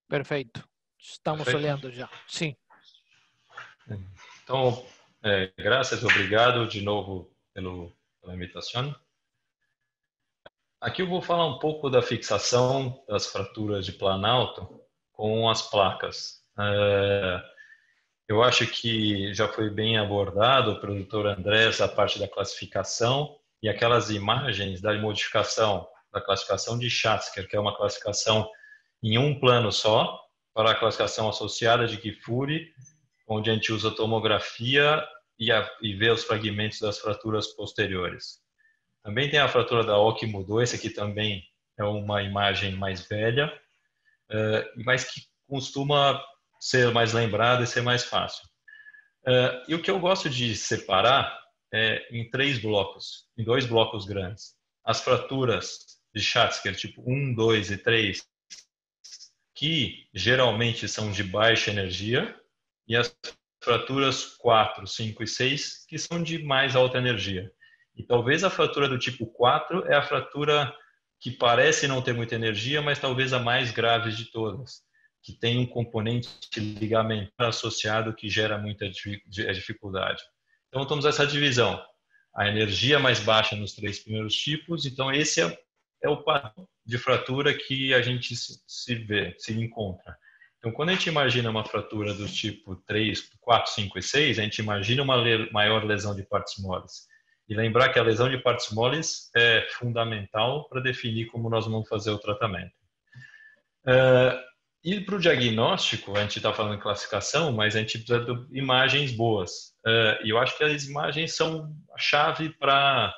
Perfeito. Estamos olhando já. Sim. Então, graças, obrigado de novo pela invitação. Aqui eu vou falar um pouco da fixação das fraturas de planalto com as placas. Eu acho que já foi bem abordado pelo Dr. Andrés a parte da classificação e aquelas imagens da modificação, da classificação de Schatzker, que é uma classificação em um plano só, para a classificação associada de Kifuri, onde a gente usa tomografia e vê os fragmentos das fraturas posteriores. Também tem a fratura da O que mudou, esse aqui também é uma imagem mais velha, mas que costuma ser mais lembrada e ser mais fácil. E o que eu gosto de separar é em 3 blocos, em 2 blocos grandes. As fraturas de Schatzker, tipo 1, 2 e 3, que geralmente são de baixa energia, e as fraturas 4, 5 e 6, que são de mais alta energia. E talvez a fratura do tipo 4 é a fratura que parece não ter muita energia, mas talvez a mais grave de todas, que tem um componente ligamentar associado que gera muita dificuldade. Então, temos essa divisão. A energia mais baixa nos 3 primeiros tipos, então esse é o padrão de fratura que a gente se encontra. Então, quando a gente imagina uma fratura do tipo 3, 4, 5 e 6, a gente imagina uma maior lesão de partes moles. E lembrar que a lesão de partes moles é fundamental para definir como nós vamos fazer o tratamento. E para o diagnóstico, a gente está falando em classificação, mas a gente precisa de imagens boas. E eu acho que as imagens são a chave para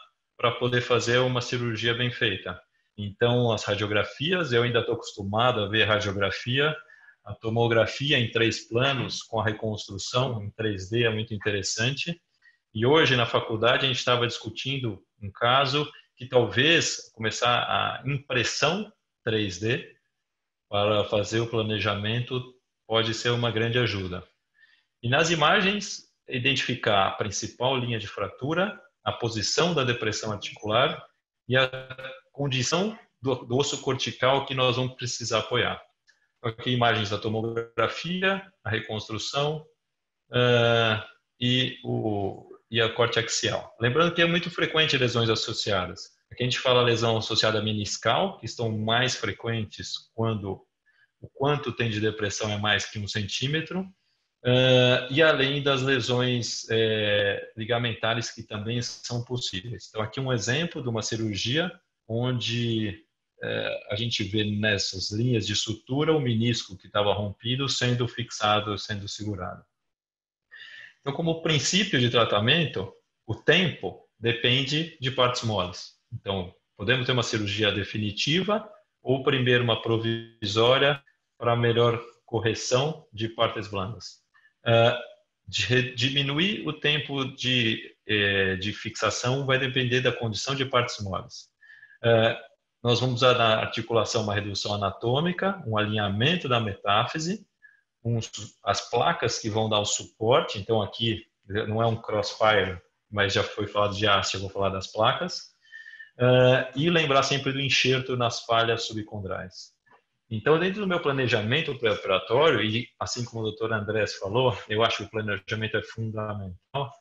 poder fazer uma cirurgia bem feita. Então, as radiografias, eu ainda estou acostumado a ver radiografia. A tomografia em 3 planos, com a reconstrução em 3D, é muito interessante. E hoje, na faculdade, a gente estava discutindo um caso que talvez começar a impressão 3D para fazer o planejamento pode ser uma grande ajuda. E nas imagens, identificar a principal linha de fratura, a posição da depressão articular e a condição do osso cortical que nós vamos precisar apoiar. Aqui imagens da tomografia, a reconstrução e a corte axial. Lembrando que é muito frequente lesões associadas. Aqui a gente fala lesão associada meniscal, que estão mais frequentes quando o quanto tem de depressão é mais que 1 centímetro, e além das lesões ligamentares que também são possíveis. Então aqui um exemplo de uma cirurgia onde a gente vê nessas linhas de sutura o menisco que estava rompido sendo fixado, sendo segurado. Então, como princípio de tratamento, o tempo depende de partes moles. Então, podemos ter uma cirurgia definitiva ou primeiro uma provisória para melhor correção de partes blandas. Diminuir o tempo de fixação vai depender da condição de partes moles. Nós vamos usar na articulação uma redução anatômica, um alinhamento da metáfise, as placas que vão dar o suporte. Então aqui não é um crossfire, mas já foi falado de haste, eu vou falar das placas. E lembrar sempre do enxerto nas falhas subcondrais. Então, dentro do meu planejamento pré-operatório, e assim como o Dr. Andrés falou, eu acho que o planejamento é fundamental.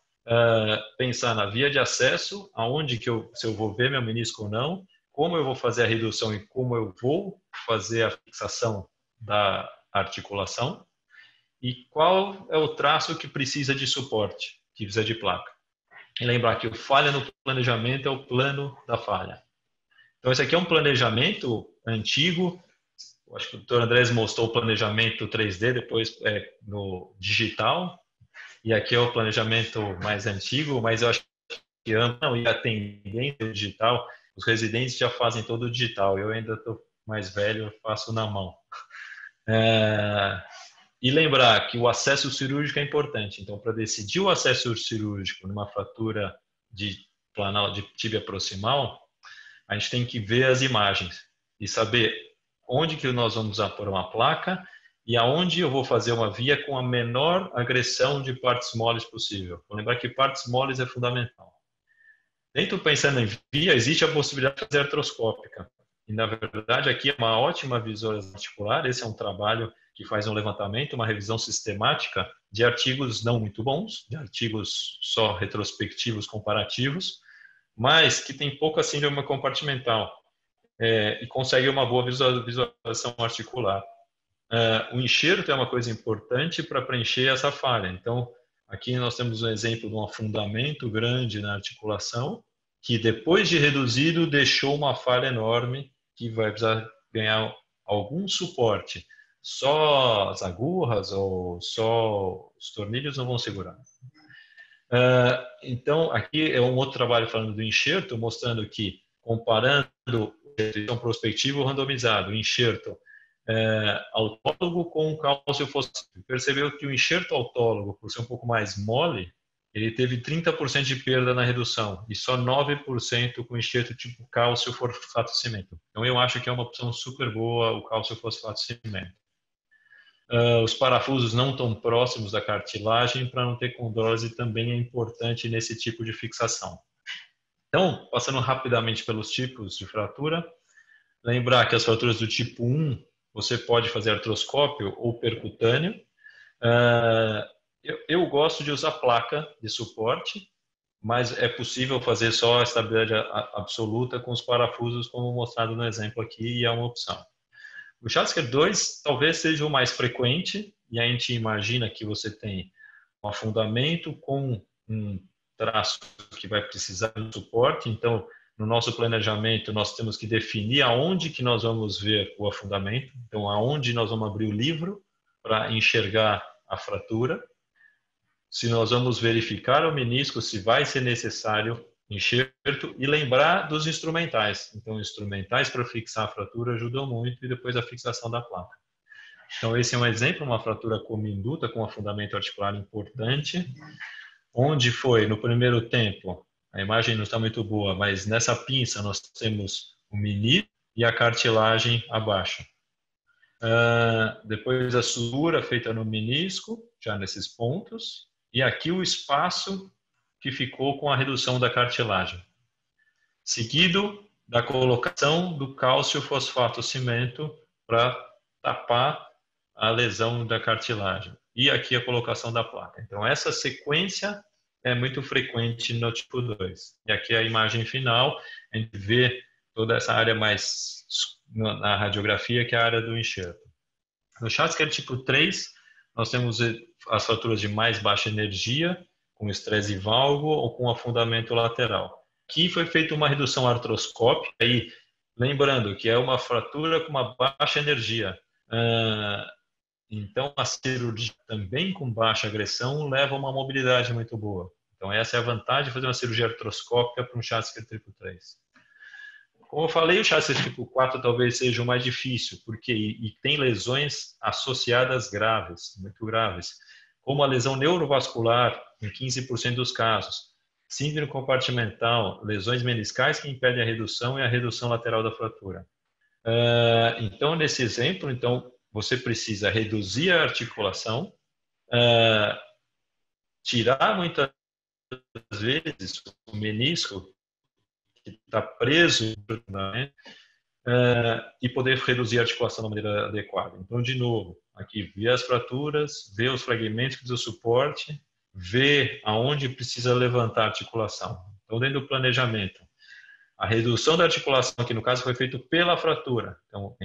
Pensar na via de acesso, aonde se eu vou ver meu menisco ou não, como eu vou fazer a redução e como eu vou fazer a fixação da articulação, e qual é o traço que precisa de suporte, que precisa de placa. E lembrar que o falha no planejamento é o plano da falha. Então, esse aqui é um planejamento antigo. Eu acho que o Dr. Andrés mostrou o planejamento 3D, depois no digital. E aqui é o planejamento mais antigo, mas eu acho que não, e a tendência digital, os residentes já fazem todo o digital. Eu ainda estou mais velho, eu faço na mão. E lembrar que o acesso cirúrgico é importante. Então, para decidir o acesso cirúrgico numa fratura de tíbia proximal, a gente tem que ver as imagens e saber onde que nós vamos pôr uma placa e aonde eu vou fazer uma via com a menor agressão de partes moles possível. Vou lembrar que partes moles é fundamental. Dentro, pensando em via, existe a possibilidade de fazer artroscópica. E, na verdade, aqui é uma ótima visualização articular. Esse é um trabalho que faz um levantamento, uma revisão sistemática de artigos não muito bons, de artigos só retrospectivos comparativos, mas que tem pouca síndrome compartimental e consegue uma boa visualização articular. O enxerto é uma coisa importante para preencher essa falha. Então, aqui nós temos um exemplo de um afundamento grande na articulação, que depois de reduzido deixou uma falha enorme, que vai precisar ganhar algum suporte. Só as agulhas ou só os tornilhos não vão segurar. Então, aqui é um outro trabalho falando do enxerto, mostrando que, comparando o prospectivo randomizado, o enxerto autólogo com o cálcio fosfático, percebeu que o enxerto autólogo, por ser um pouco mais mole, ele teve 30% de perda na redução e só 9% com enxerto tipo cálcio fosfato cimento. Então, eu acho que é uma opção super boa o cálcio fosfato cimento. Os parafusos não tão próximos da cartilagem para não ter condrose também é importante nesse tipo de fixação. Então, passando rapidamente pelos tipos de fratura, lembrar que as fraturas do tipo 1 você pode fazer artroscópio ou percutâneo. Eu gosto de usar placa de suporte, mas é possível fazer só a estabilidade absoluta com os parafusos, como mostrado no exemplo aqui, e é uma opção. O Schatzker 2 talvez seja o mais frequente, e a gente imagina que você tem um afundamento com um traço que vai precisar de suporte. Então, no nosso planejamento, nós temos que definir aonde que nós vamos ver o afundamento, então aonde nós vamos abrir o livro para enxergar a fratura. Se nós vamos verificar o menisco, se vai ser necessário enxerto, e lembrar dos instrumentais. Então, instrumentais para fixar a fratura ajudam muito, e depois a fixação da placa. Então, esse é um exemplo, uma fratura cominduta com afundamento articular importante, onde foi, no primeiro tempo, a imagem não está muito boa, mas nessa pinça nós temos o menisco e a cartilagem abaixo. Depois a sutura feita no menisco, já nesses pontos, e aqui o espaço que ficou com a redução da cartilagem. Seguido da colocação do cálcio fosfato cimento para tapar a lesão da cartilagem. E aqui a colocação da placa. Então, essa sequência é muito frequente no tipo 2. E aqui a imagem final, a gente vê toda essa área mais na radiografia, que é a área do enxerto. No Schatzker tipo 3, nós temos as fraturas de mais baixa energia, com estresse valgo ou com afundamento lateral. Aqui foi feita uma redução artroscópica, aí, lembrando que é uma fratura com uma baixa energia. Então, a cirurgia também com baixa agressão leva a uma mobilidade muito boa. Então, essa é a vantagem de fazer uma cirurgia artroscópica para um Schatzker tipo 3. Como eu falei, o Schatzker tipo 4 talvez seja o mais difícil, porque tem lesões associadas graves, muito graves, como a lesão neurovascular, em 15% dos casos, síndrome compartimental, lesões meniscais que impedem a redução e a redução lateral da fratura. Então, nesse exemplo, você precisa reduzir a articulação, tirar muitas vezes o menisco que está preso, né, e poder reduzir a articulação da maneira adequada. Então, de novo, aqui, ver as fraturas, ver os fragmentos do suporte, ver aonde precisa levantar a articulação. Então, dentro do planejamento, a redução da articulação, que no caso foi feito pela fratura. Então,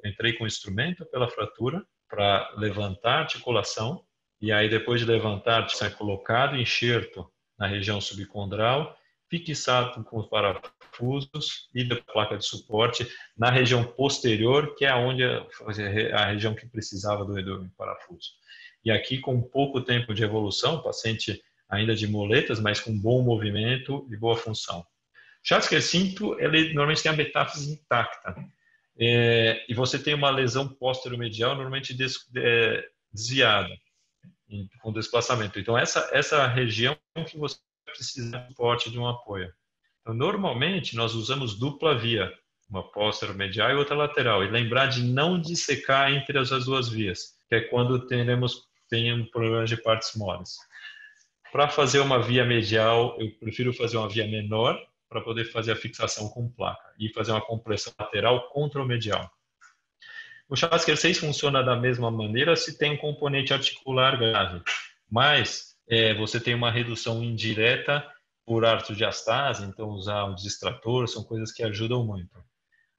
entrei com o instrumento pela fratura para levantar a articulação, e aí depois de levantar, é colocado enxerto na região subcondral, fixado com os parafusos e da placa de suporte na região posterior, que é onde a região que precisava do parafuso. E aqui, com pouco tempo de evolução, paciente ainda de muletas, mas com bom movimento e boa função. Schatzker 5, ele normalmente tem a metáfise intacta. E você tem uma lesão posterior-medial normalmente desviada, com desplacamento. Então, essa região que você precisa de suporte de um apoio. Então, normalmente, nós usamos dupla via, uma posterior-medial e outra lateral. E lembrar de não dissecar entre as duas vias, que é quando tem problemas de partes moles. Para fazer uma via medial, eu prefiro fazer uma via menor, para poder fazer a fixação com placa e fazer uma compressão lateral contra o medial. O Schatzker 6 funciona da mesma maneira se tem um componente articular grave, mas você tem uma redução indireta por artrodiastase, então usar um distrator, são coisas que ajudam muito.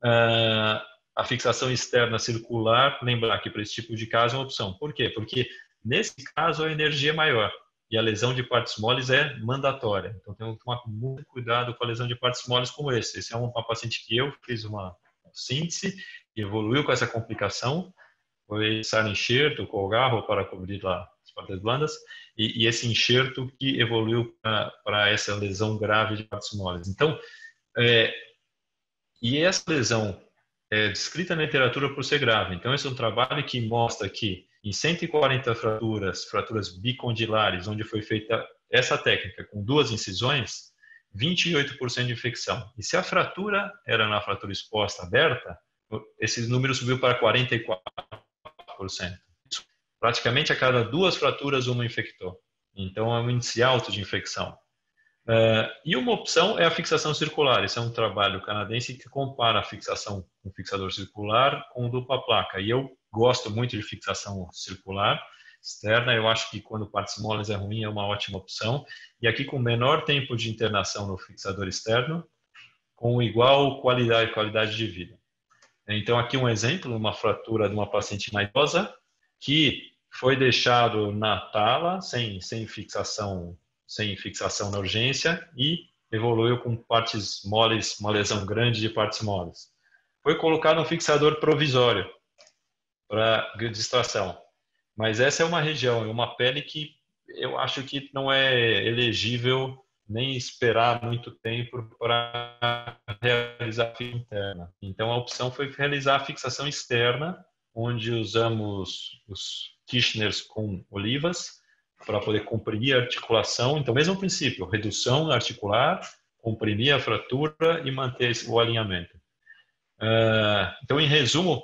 A fixação externa circular, lembrar que para esse tipo de caso é uma opção. Por quê? Porque nesse caso a energia é maior e a lesão de partes moles é mandatória. Então temos que tomar muito cuidado com a lesão de partes moles como esse. Esse é uma paciente que eu fiz uma síntese e evoluiu com essa complicação. Foi usar enxerto com o garro para cobrir lá as partes blandas e esse enxerto que evoluiu para essa lesão grave de partes moles. Então, e essa lesão é descrita na literatura por ser grave. Então, esse é um trabalho que mostra que em 140 fraturas bicondilares, onde foi feita essa técnica com 2 incisões, 28% de infecção. E se a fratura era na fratura exposta aberta, esse número subiu para 44%. Praticamente a cada 2 fraturas, uma infectou. Então, é um índice alto de infecção. E uma opção é a fixação circular. Esse é um trabalho canadense que compara a fixação com fixador circular com dupla placa. E eu gosto muito de fixação circular externa. Eu acho que quando partes moles é ruim, é uma ótima opção. E aqui com menor tempo de internação no fixador externo, com igual qualidade de vida. Então aqui um exemplo, uma fratura de uma paciente mais idosa que foi deixado na tala, sem fixação na urgência e evoluiu com partes moles, uma lesão grande de partes moles. Foi colocado um fixador provisório para distração, mas essa é uma região, é uma pele que eu acho que não é elegível nem esperar muito tempo para realizar a fixação interna. Então a opção foi realizar a fixação externa, onde usamos os Kirchners com olivas, para poder comprimir a articulação. Então, mesmo princípio, redução articular, comprimir a fratura e manter o alinhamento. Então, em resumo,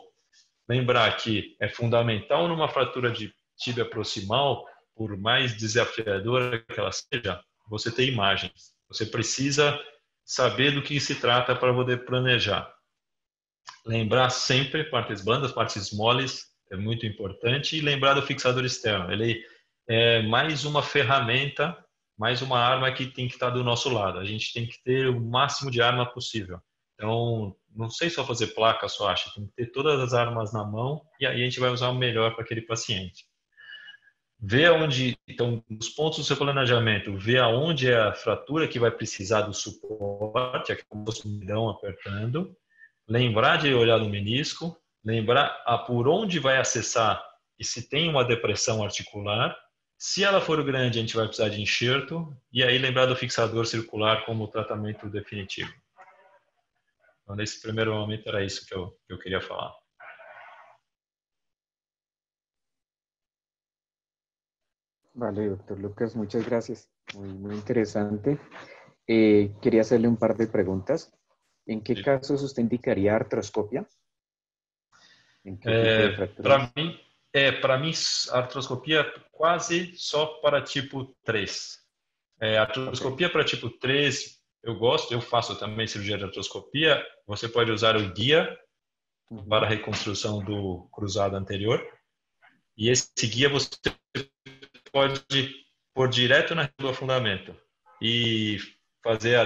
lembrar que é fundamental numa fratura de tíbia proximal, por mais desafiadora que ela seja, você ter imagens. Você precisa saber do que se trata para poder planejar. Lembrar sempre partes blandas, partes moles, é muito importante, e lembrar do fixador externo. Ele é mais uma ferramenta, mais uma arma que tem que estar do nosso lado. A gente tem que ter o máximo de arma possível. Então, não sei só fazer placa, só acho. Tem que ter todas as armas na mão e aí a gente vai usar o melhor para aquele paciente. Ver aonde, então, nos pontos do seu planejamento, ver aonde é a fratura que vai precisar do suporte, aqui como o mindão apertando. Lembrar de olhar no menisco, lembrar por onde vai acessar e se tem uma depressão articular. Se ela for grande, a gente vai precisar de enxerto e aí lembrar do fixador circular como tratamento definitivo. Então, nesse primeiro momento, era isso que eu queria falar. Vale, doctor Lucas, muchas gracias. Muy interesante. Quería hacerle un par de preguntas. ¿En qué casos usted indicaría artroscopia? ¿En qué tipo de fracturas? Para mim, a artroscopia quase só para tipo 3. A artroscopia para tipo 3, eu gosto, eu faço também cirurgia de artroscopia. Você pode usar o guia para a reconstrução do cruzado anterior. E esse guia você pode pôr direto na do afundamento e fazer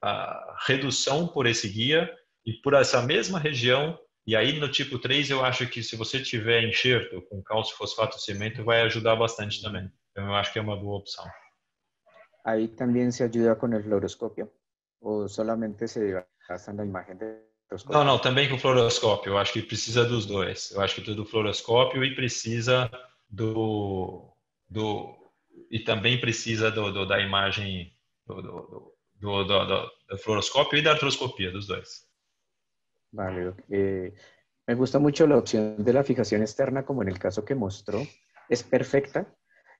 a redução por esse guia e por essa mesma região. E aí no tipo 3 eu acho que se você tiver enxerto com cálcio, fosfato e cimento vai ajudar bastante também. Então eu acho que é uma boa opção. ¿Ahí también se ayuda con el fluoroscopio? ¿O solamente se basa en la imagen de fluoroscopio? Não, também com fluoroscópio. Eu acho que precisa dos dois. Eu acho que do fluoroscópio e precisa e também precisa da imagem do fluoroscópio e da artroscopia, dos dois. Vale. Me gusta mucho la opción de la fijación externa, como en el caso que mostró. Es perfecta.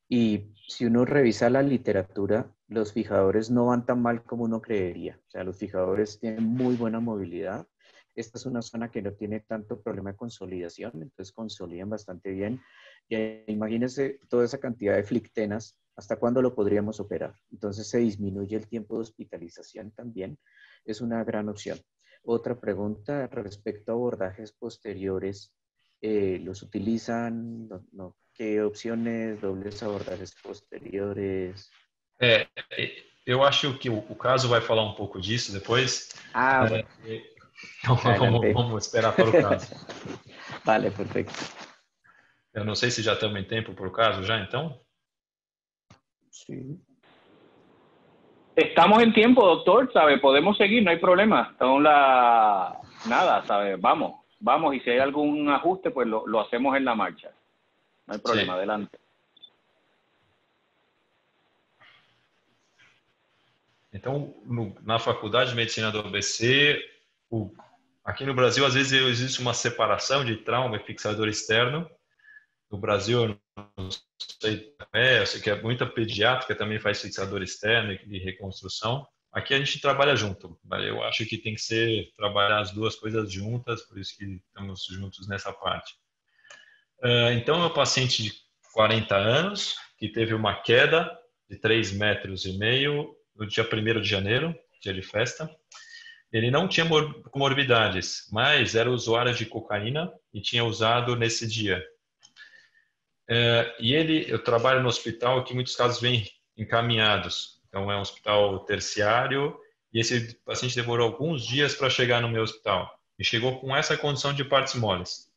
Y si uno revisa la literatura, los fijadores no van tan mal como uno creería. O sea, los fijadores tienen muy buena movilidad. Esta es una zona que no tiene tanto problema de consolidación, entonces consolidan bastante bien. Y imagínense toda esa cantidad de flictenas, ¿hasta cuándo lo podríamos operar? Entonces se disminuye el tiempo de hospitalización también. Es una gran opción. Otra pregunta respecto a abordajes posteriores. ¿Los utilizan? No. ¿Qué opciones? ¿Dobles abordajes posteriores? eu acho que o caso vai falar um pouco disso depois. Ah, bueno, Então adelante. vamos esperar para o caso. Vale, perfecto. Eu não sei se já estamos em tempo por caso já, então. Sí. Estamos en tiempo, doctor, ¿sabe? Podemos seguir, no hay problema. Nada, ¿sabe? Vamos, y si hay algún ajuste, pues lo hacemos en la marcha. No hay problema, Sim. adelante. Então, na Faculdade de Medicina do ABC, aqui no Brasil, às vezes existe uma separação de trauma e fixador externo. No Brasil, eu não sei, eu sei que é muita pediátrica também faz fixador externo e reconstrução. Aqui a gente trabalha junto. Eu acho que tem que trabalhar as duas coisas juntas, por isso que estamos juntos nessa parte. Então, é um paciente de 40 anos que teve uma queda de 3,5 metros no dia 1º de janeiro, dia de festa. Ele não tinha comorbidades, mas era usuário de cocaína e tinha usado nesse dia. Eu trabalho no hospital que muitos casos vêm encaminhados. Então, é um hospital terciário e esse paciente demorou alguns dias para chegar no meu hospital. E chegou com essa condição de partes moles.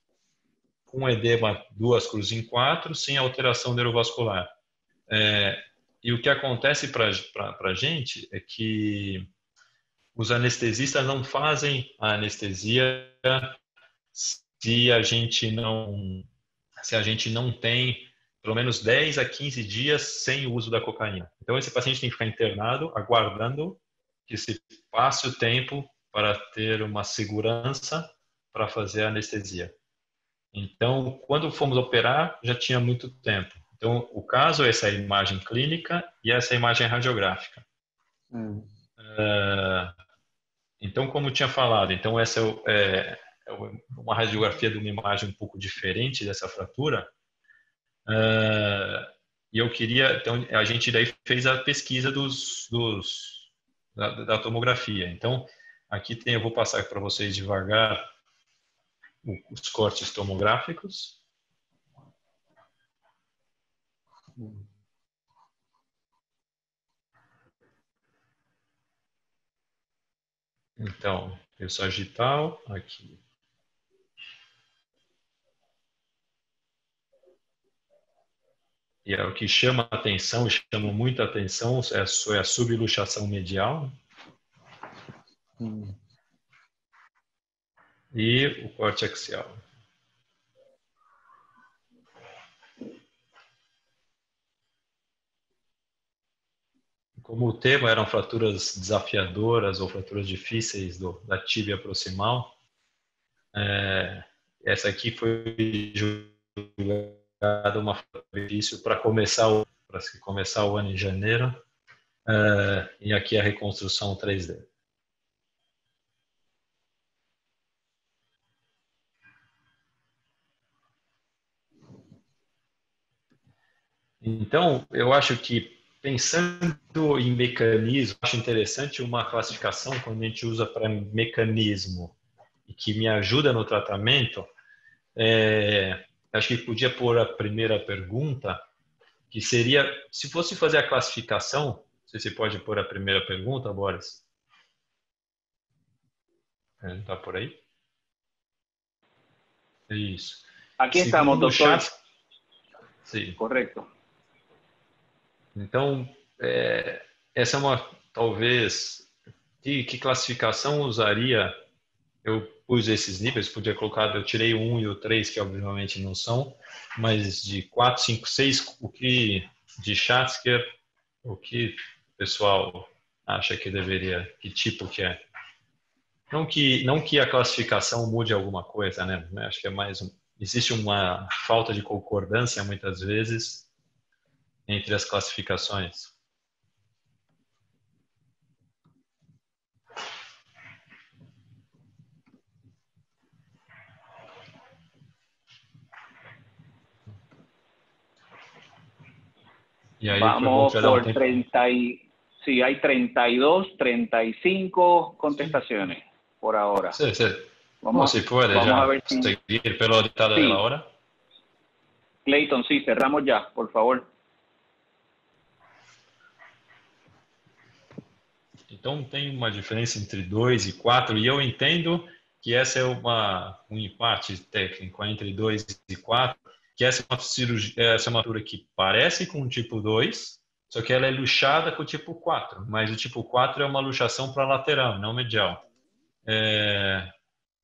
Com edema 2 cruzes em 4, sem alteração neurovascular. E o que acontece para a gente é que os anestesistas não fazem a anestesia se a gente não tem pelo menos 10 a 15 dias sem o uso da cocaína. Então, esse paciente tem que ficar internado, aguardando que se passe o tempo para ter uma segurança para fazer a anestesia. Então, quando fomos operar, já tinha muito tempo. Então, o caso é essa imagem clínica e essa imagem radiográfica. Então, como eu tinha falado, então essa é uma radiografia de uma imagem um pouco diferente dessa fratura. E eu queria, então, a gente daí fez a pesquisa da tomografia. Então, aqui eu vou passar para vocês devagar os cortes tomográficos. Então, eu sagital aqui. E o que chama atenção, chama muita atenção, é a subluxação medial. E o corte axial. Como o tema eram fraturas desafiadoras ou fraturas difíceis da tíbia proximal, essa aqui foi julgada uma fratura difícil para começar o ano em janeiro, e aqui a reconstrução 3D. Então, eu acho que pensando em mecanismo, acho interessante uma classificação quando a gente usa para mecanismo e que me ajuda no tratamento. Acho que podia pôr a primeira pergunta, que seria, se fosse fazer a classificação, não sei se pode pôr a primeira pergunta, Boris. Está por aí? Isso. Aqui estamos, doutor. Sim. Correto. Então, essa é talvez, que classificação usaria? Eu pus esses níveis, podia colocar, eu tirei o 1 e o 3, que obviamente não são, mas de 4, 5, 6, o que de Schatzker, o que o pessoal acha que deveria, que tipo que é? Não que a classificação mude alguma coisa, né? Acho que é mais existe uma falta de concordância muitas vezes entre as classificações. E aí, vamos por 30 sí, hay 32, 35 contestaciones por ahora. Sí. Vamos, si puede vamos ya a ver si... seguir pelo dictado de la hora. Clayton, sí, cerramos ya, por favor. Então tem uma diferença entre 2 e 4, e eu entendo que essa é um empate técnico entre 2 e 4, que essa é uma cirurgia, essa é uma fratura que parece com o tipo 2, só que ela é luxada com o tipo 4, mas o tipo 4 é uma luxação para lateral, não medial.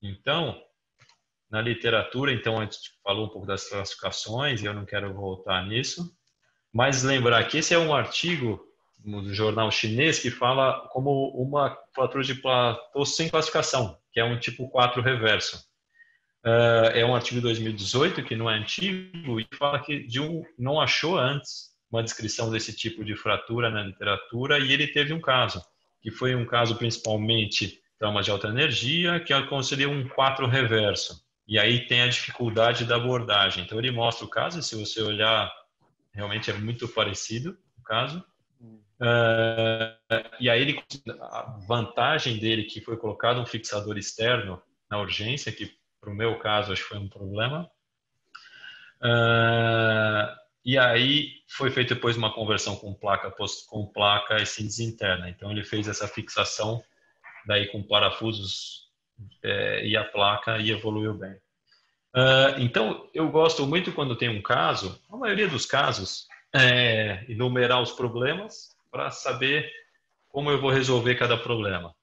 Então, na literatura, então a gente falou um pouco das classificações, e eu não quero voltar nisso, mas lembrar que esse é um artigo no jornal chinês que fala como uma fratura de platô sem classificação, que é um tipo 4 reverso. É um artigo de 2018, que não é antigo, e fala que não achou antes uma descrição desse tipo de fratura na literatura, e ele teve um caso, que foi um caso principalmente trauma de alta energia, que considerou um 4 reverso. E aí tem a dificuldade da abordagem. Então ele mostra o caso, e se você olhar, realmente é muito parecido o caso. E aí a vantagem dele que foi colocado um fixador externo na urgência, que para o meu caso acho que foi um problema. E aí foi feita depois uma conversão com placa e síntese interna. Então ele fez essa fixação daí com parafusos e a placa, e evoluiu bem. Então eu gosto muito quando tem um caso, a maioria dos casos, enumerar os problemas para saber como eu vou resolver cada problema.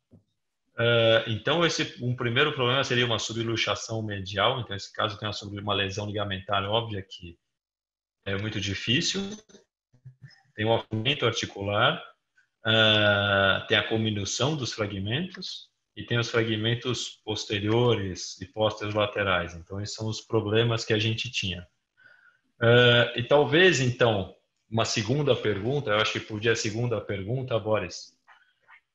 Então, um primeiro problema seria uma subluxação medial. Então, nesse caso, tem uma lesão ligamentar óbvia que é muito difícil. Tem um afundamento articular, tem a cominução dos fragmentos e tem os fragmentos posteriores e laterais. Então, esses são os problemas que a gente tinha. E talvez, então, uma segunda pergunta, eu acho que podia a segunda pergunta, Boris,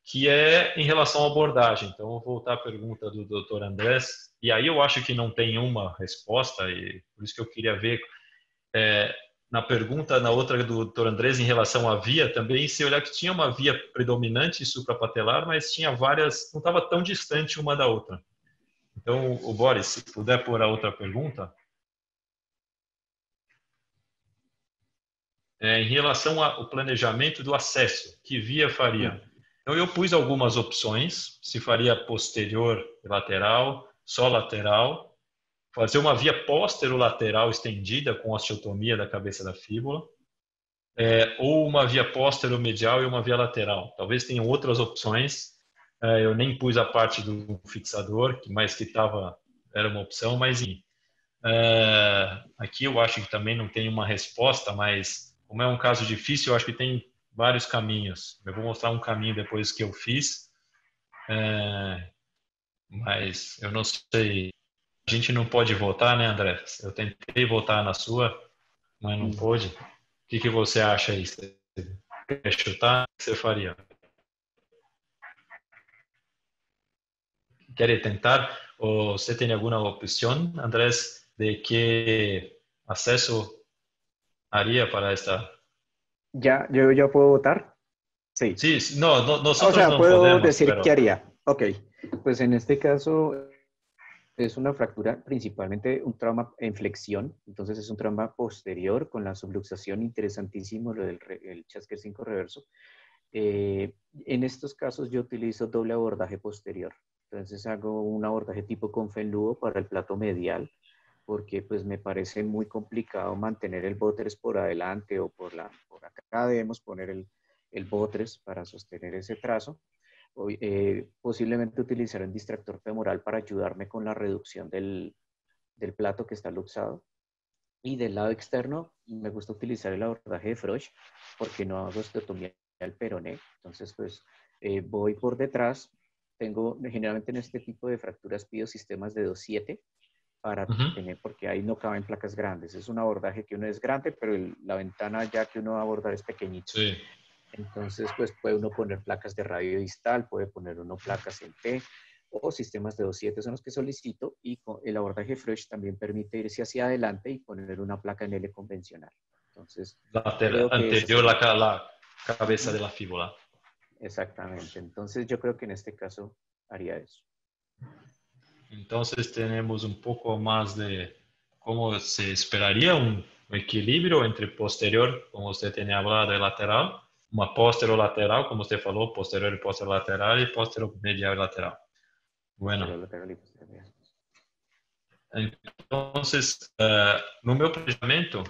que é em relação à abordagem. Então, eu vou voltar à pergunta do Dr. Andrés, e aí eu acho que não tem uma resposta, e por isso que eu queria ver na pergunta, na outra do Dr. Andrés, em relação à via também, se olhar que tinha uma via predominante suprapatelar, mas tinha várias, não estava tão distante uma da outra. Então, o Boris, se puder pôr a outra pergunta. Em relação ao planejamento do acesso, que via faria? Então, eu pus algumas opções, se faria posterior e lateral, só lateral, fazer uma via póstero-lateral estendida com osteotomia da cabeça da fíbula, ou uma via póstero-medial e uma via lateral. Talvez tenham outras opções, eu nem pus a parte do fixador, mas que era uma opção, mas aqui eu acho que também não tem uma resposta, mas como é um caso difícil, eu acho que tem vários caminhos. Eu vou mostrar um caminho depois que eu fiz, mas eu não sei. A gente não pode votar, né, André? Eu tentei votar na sua, mas não pôde. O que você acha aí? Você quer chutar? O que você faria? Quer tentar? Ou você tem alguma opção, Andrés, de que acesso haría para esta? ¿Ya, yo ya puedo votar? Sí. Sí, no, nosotros o sea, no puedo podemos, decir pero... qué haría. Ok, pues en este caso es una fractura, principalmente un trauma en flexión, entonces es un trauma posterior con la subluxación, interesantísimo lo del el Chasker 5 reverso. En estos casos yo utilizo doble abordaje posterior, entonces hago un abordaje tipo con Fenludo para el plato medial, porque pues me parece muy complicado mantener el bótres por adelante o por acá debemos poner el bótres para sostener ese trazo. Posiblemente utilizar un distractor femoral para ayudarme con la reducción del plato que está luxado. Y del lado externo me gusta utilizar el abordaje de Frosch porque no hago osteotomía al peroné. Entonces pues voy por detrás. Generalmente en este tipo de fracturas pido sistemas de 2.7 para tener, porque ahí no caben placas grandes. Es un abordaje que uno es grande, pero la ventana ya que uno va a abordar es pequeñito. Sí. Entonces, pues puede uno poner placas de radio distal, puede poner uno placas en T o sistemas de 2.7 son los que solicito, y con el abordaje Fresh también permite irse hacia adelante y poner una placa en L convencional. Entonces, anterior la cabeza de la fíbula. Exactamente. Entonces, yo creo que en este caso haría eso. Entonces, tenemos un poco más de cómo se esperaría un equilibrio entre posterior, como usted tenía hablado, y lateral, uma posterolateral, como você falou, posterior e posterolateral e posteromedial e lateral. Bueno. Então, no meu planejamento,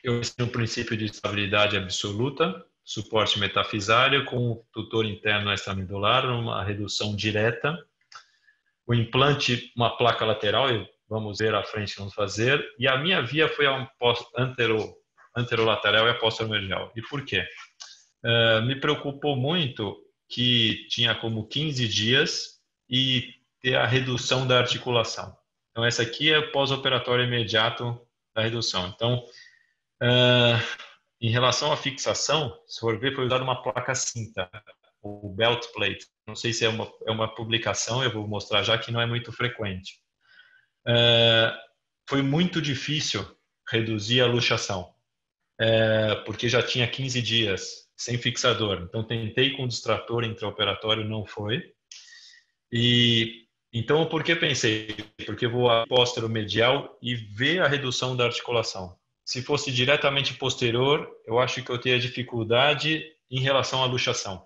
eu ensino o princípio de estabilidade absoluta, suporte metafisário com o tutor interno extramedular, uma redução direta, o implante, uma placa lateral, e vamos ver à frente vamos fazer, e a minha via foi a anterolateral e a posteromedial. E por quê? Me preocupou muito que tinha como 15 dias e ter a redução da articulação. Então, essa aqui é o pós-operatório imediato da redução. Então, em relação à fixação, se for ver, foi usada uma placa cinta, o belt plate. Não sei se é uma publicação, eu vou mostrar já que não é muito frequente. Foi muito difícil reduzir a luxação, porque já tinha 15 dias sem fixador. Então, tentei com distrator intraoperatório, não foi. E então, por que pensei? Porque eu vou a posteromedial e ver a redução da articulação. Se fosse diretamente posterior, eu acho que eu teria dificuldade em relação à luxação.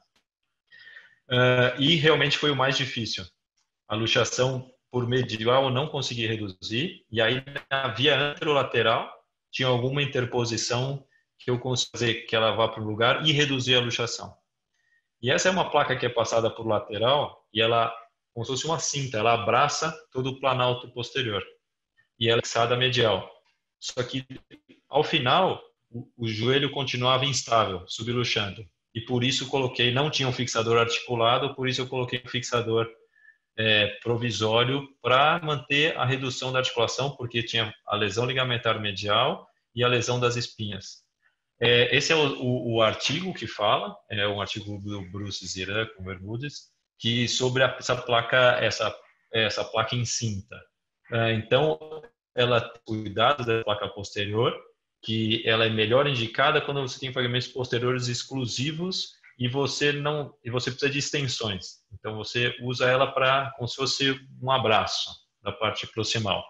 E realmente foi o mais difícil. A luxação por medial eu não consegui reduzir, e aí na via anterolateral tinha alguma interposição que eu consigo fazer que ela vá para o lugar e reduzir a luxação. E essa é uma placa que é passada por lateral, e ela, como se fosse uma cinta, ela abraça todo o planalto posterior, e ela é fixada medial. Só que, ao final, o joelho continuava instável, subluxando. E por isso coloquei, não tinha um fixador articulado, por isso eu coloquei um fixador provisório para manter a redução da articulação, porque tinha a lesão ligamentar medial e a lesão das espinhas. Esse é o artigo que fala, é um artigo do Bruce Ziran com Bermudes, que sobre essa placa em cinta. Então, ela tem cuidado da placa posterior, que ela é melhor indicada quando você tem fragmentos posteriores exclusivos e você precisa de extensões. Então, você usa ela como se fosse um abraço da parte proximal.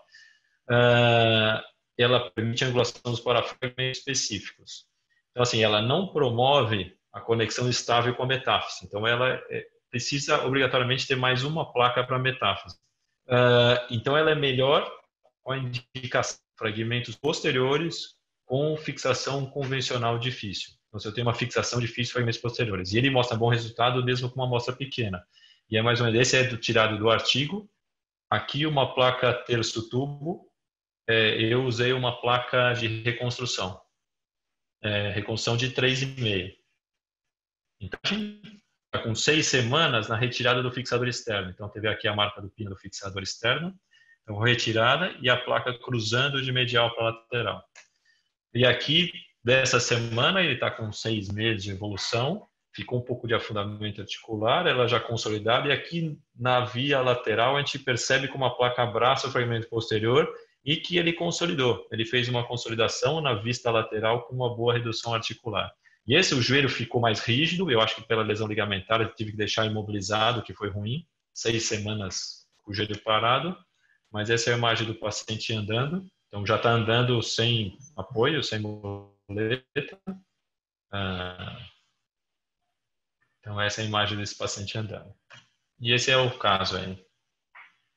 Ela permite a angulação dos parafragmentos específicos. Então, assim, ela não promove a conexão estável com a metáfise. Então, ela precisa obrigatoriamente ter mais uma placa para metáfise. Então, ela é melhor com a indicação de fragmentos posteriores com fixação convencional difícil. Então, se eu tenho uma fixação difícil, fragmentos posteriores. E ele mostra bom resultado mesmo com uma amostra pequena. E é mais ou menos, esse tirado do artigo. Aqui uma placa terço tubo. Eu usei uma placa de reconstrução. Reconstrução de 3,5. Então, está com 6 semanas na retirada do fixador externo. Então, teve aqui a marca do pino do fixador externo. Então, retirada e a placa cruzando de medial para lateral. E aqui, dessa semana, ele está com 6 meses de evolução, ficou um pouco de afundamento articular, ela já consolidada, e aqui na via lateral a gente percebe como a placa abraça o fragmento posterior e que ele consolidou. Ele fez uma consolidação na vista lateral com uma boa redução articular. E o joelho ficou mais rígido, eu acho que pela lesão ligamentar eu tive que deixar imobilizado, que foi ruim, 6 semanas com o joelho parado, mas essa é a imagem do paciente andando. Então, já está andando sem apoio, sem muleta. Então, essa é a imagem desse paciente andando. E esse é o caso aí.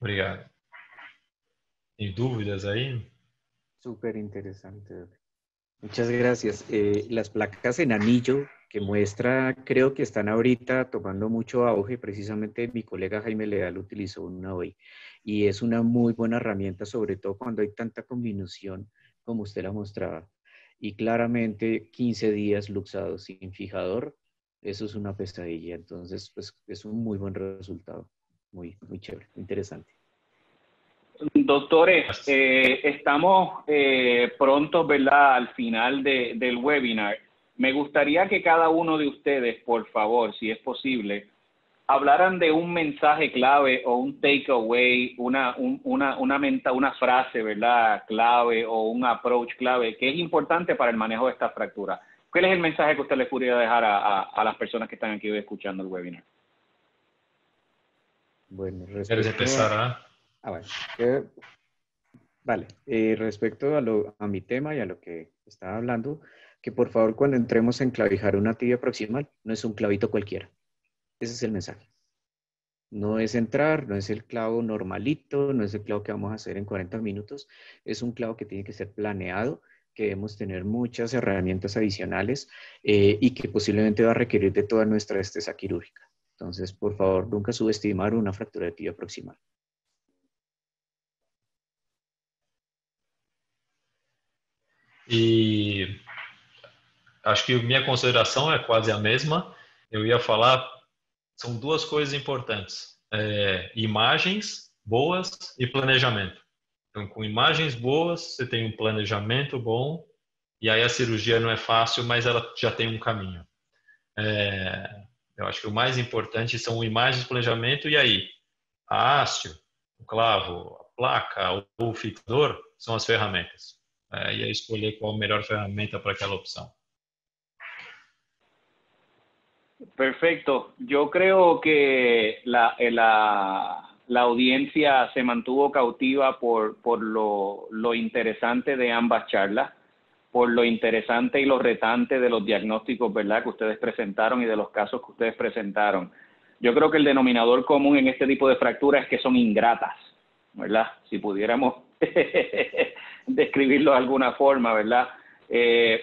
Obrigado. Tem dúvidas aí? Súper interesante. Muchas gracias. Las placas en anillo que muestra, creo que están ahorita tomando mucho auge. Precisamente mi colega Jaime Leal utilizó una hoy. Y es una muy buena herramienta, sobre todo cuando hay tanta combinación como usted la mostraba. Y claramente 15 días luxados sin fijador, eso es una pesadilla. Entonces, pues es un muy buen resultado. Muy, muy chévere, interesante. Doctores, estamos pronto, ¿verdad?, al final del webinar. Me gustaría que cada uno de ustedes, por favor, si es posible, hablaran de un mensaje clave o un takeaway, una frase, ¿verdad?, clave o un approach clave que es importante para el manejo de esta fractura. ¿Cuál es el mensaje que usted les podría dejar a las personas que están aquí hoy escuchando el webinar? Bueno, ¿Quieres empezar? Bueno, vale, respecto a mi tema y a lo que estaba hablando, que por favor cuando entremos a enclavijar una tibia proximal, no es un clavito cualquiera. Ese es el mensaje. No es entrar, no es el clavo normalito, no es el clavo que vamos a hacer en 40 minutos. Es un clavo que tiene que ser planeado, que debemos tener muchas herramientas adicionales y que posiblemente va a requerir de toda nuestra destreza quirúrgica. Entonces, por favor, nunca subestimar una fractura de tibia proximal. E acho que minha consideração é quase a mesma. Eu ia falar, são duas coisas importantes. Imagens boas e planejamento. Então, com imagens boas, você tem um planejamento bom, e aí a cirurgia não é fácil, mas ela já tem um caminho. Eu acho que o mais importante são imagens, planejamento, e aí a haste, o clavo, a placa, o fixador são as ferramentas. E aí escolher qual a melhor ferramenta para aquela opção. Perfecto. Yo creo que la audiencia se mantuvo cautiva por lo interesante de ambas charlas, por lo interesante y lo retante de los diagnósticos, ¿verdad?, que ustedes presentaron y de los casos que ustedes presentaron. Yo creo que el denominador común en este tipo de fracturas es que son ingratas, ¿verdad? Si pudiéramos describirlo de alguna forma, ¿verdad?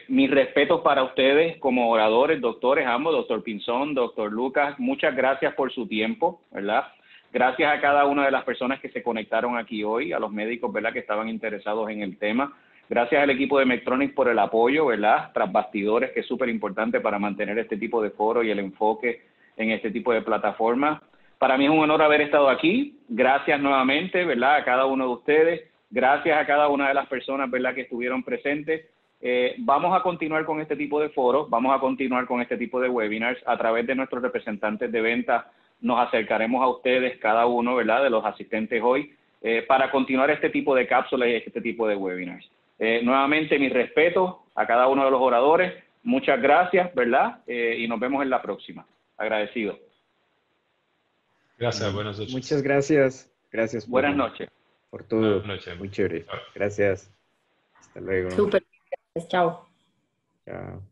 Mis respetos para ustedes como oradores, doctores, ambos, doctor Pinzón, doctor Lucas, muchas gracias por su tiempo, ¿verdad? Gracias a cada una de las personas que se conectaron aquí hoy, a los médicos, ¿verdad?, que estaban interesados en el tema. Gracias al equipo de Medtronic por el apoyo, ¿verdad?, tras bastidores, que es súper importante para mantener este tipo de foro y el enfoque en este tipo de plataformas. Para mí es un honor haber estado aquí. Gracias nuevamente, ¿verdad?, a cada uno de ustedes. Gracias a cada una de las personas, ¿verdad?, que estuvieron presentes. Vamos a continuar con este tipo de foros, vamos a continuar con este tipo de webinars. A través de nuestros representantes de venta nos acercaremos a ustedes, cada uno, ¿verdad?, de los asistentes hoy, para continuar este tipo de cápsulas y este tipo de webinars. Nuevamente, mis respetos a cada uno de los oradores. Muchas gracias, ¿verdad? Y nos vemos en la próxima. Agradecido. Gracias, buenas noches. Muchas gracias. Gracias Buenas noches. Por todo. Buenas noches. Muy chévere. Chao. Gracias. Hasta luego. Súper. Chao. Chao.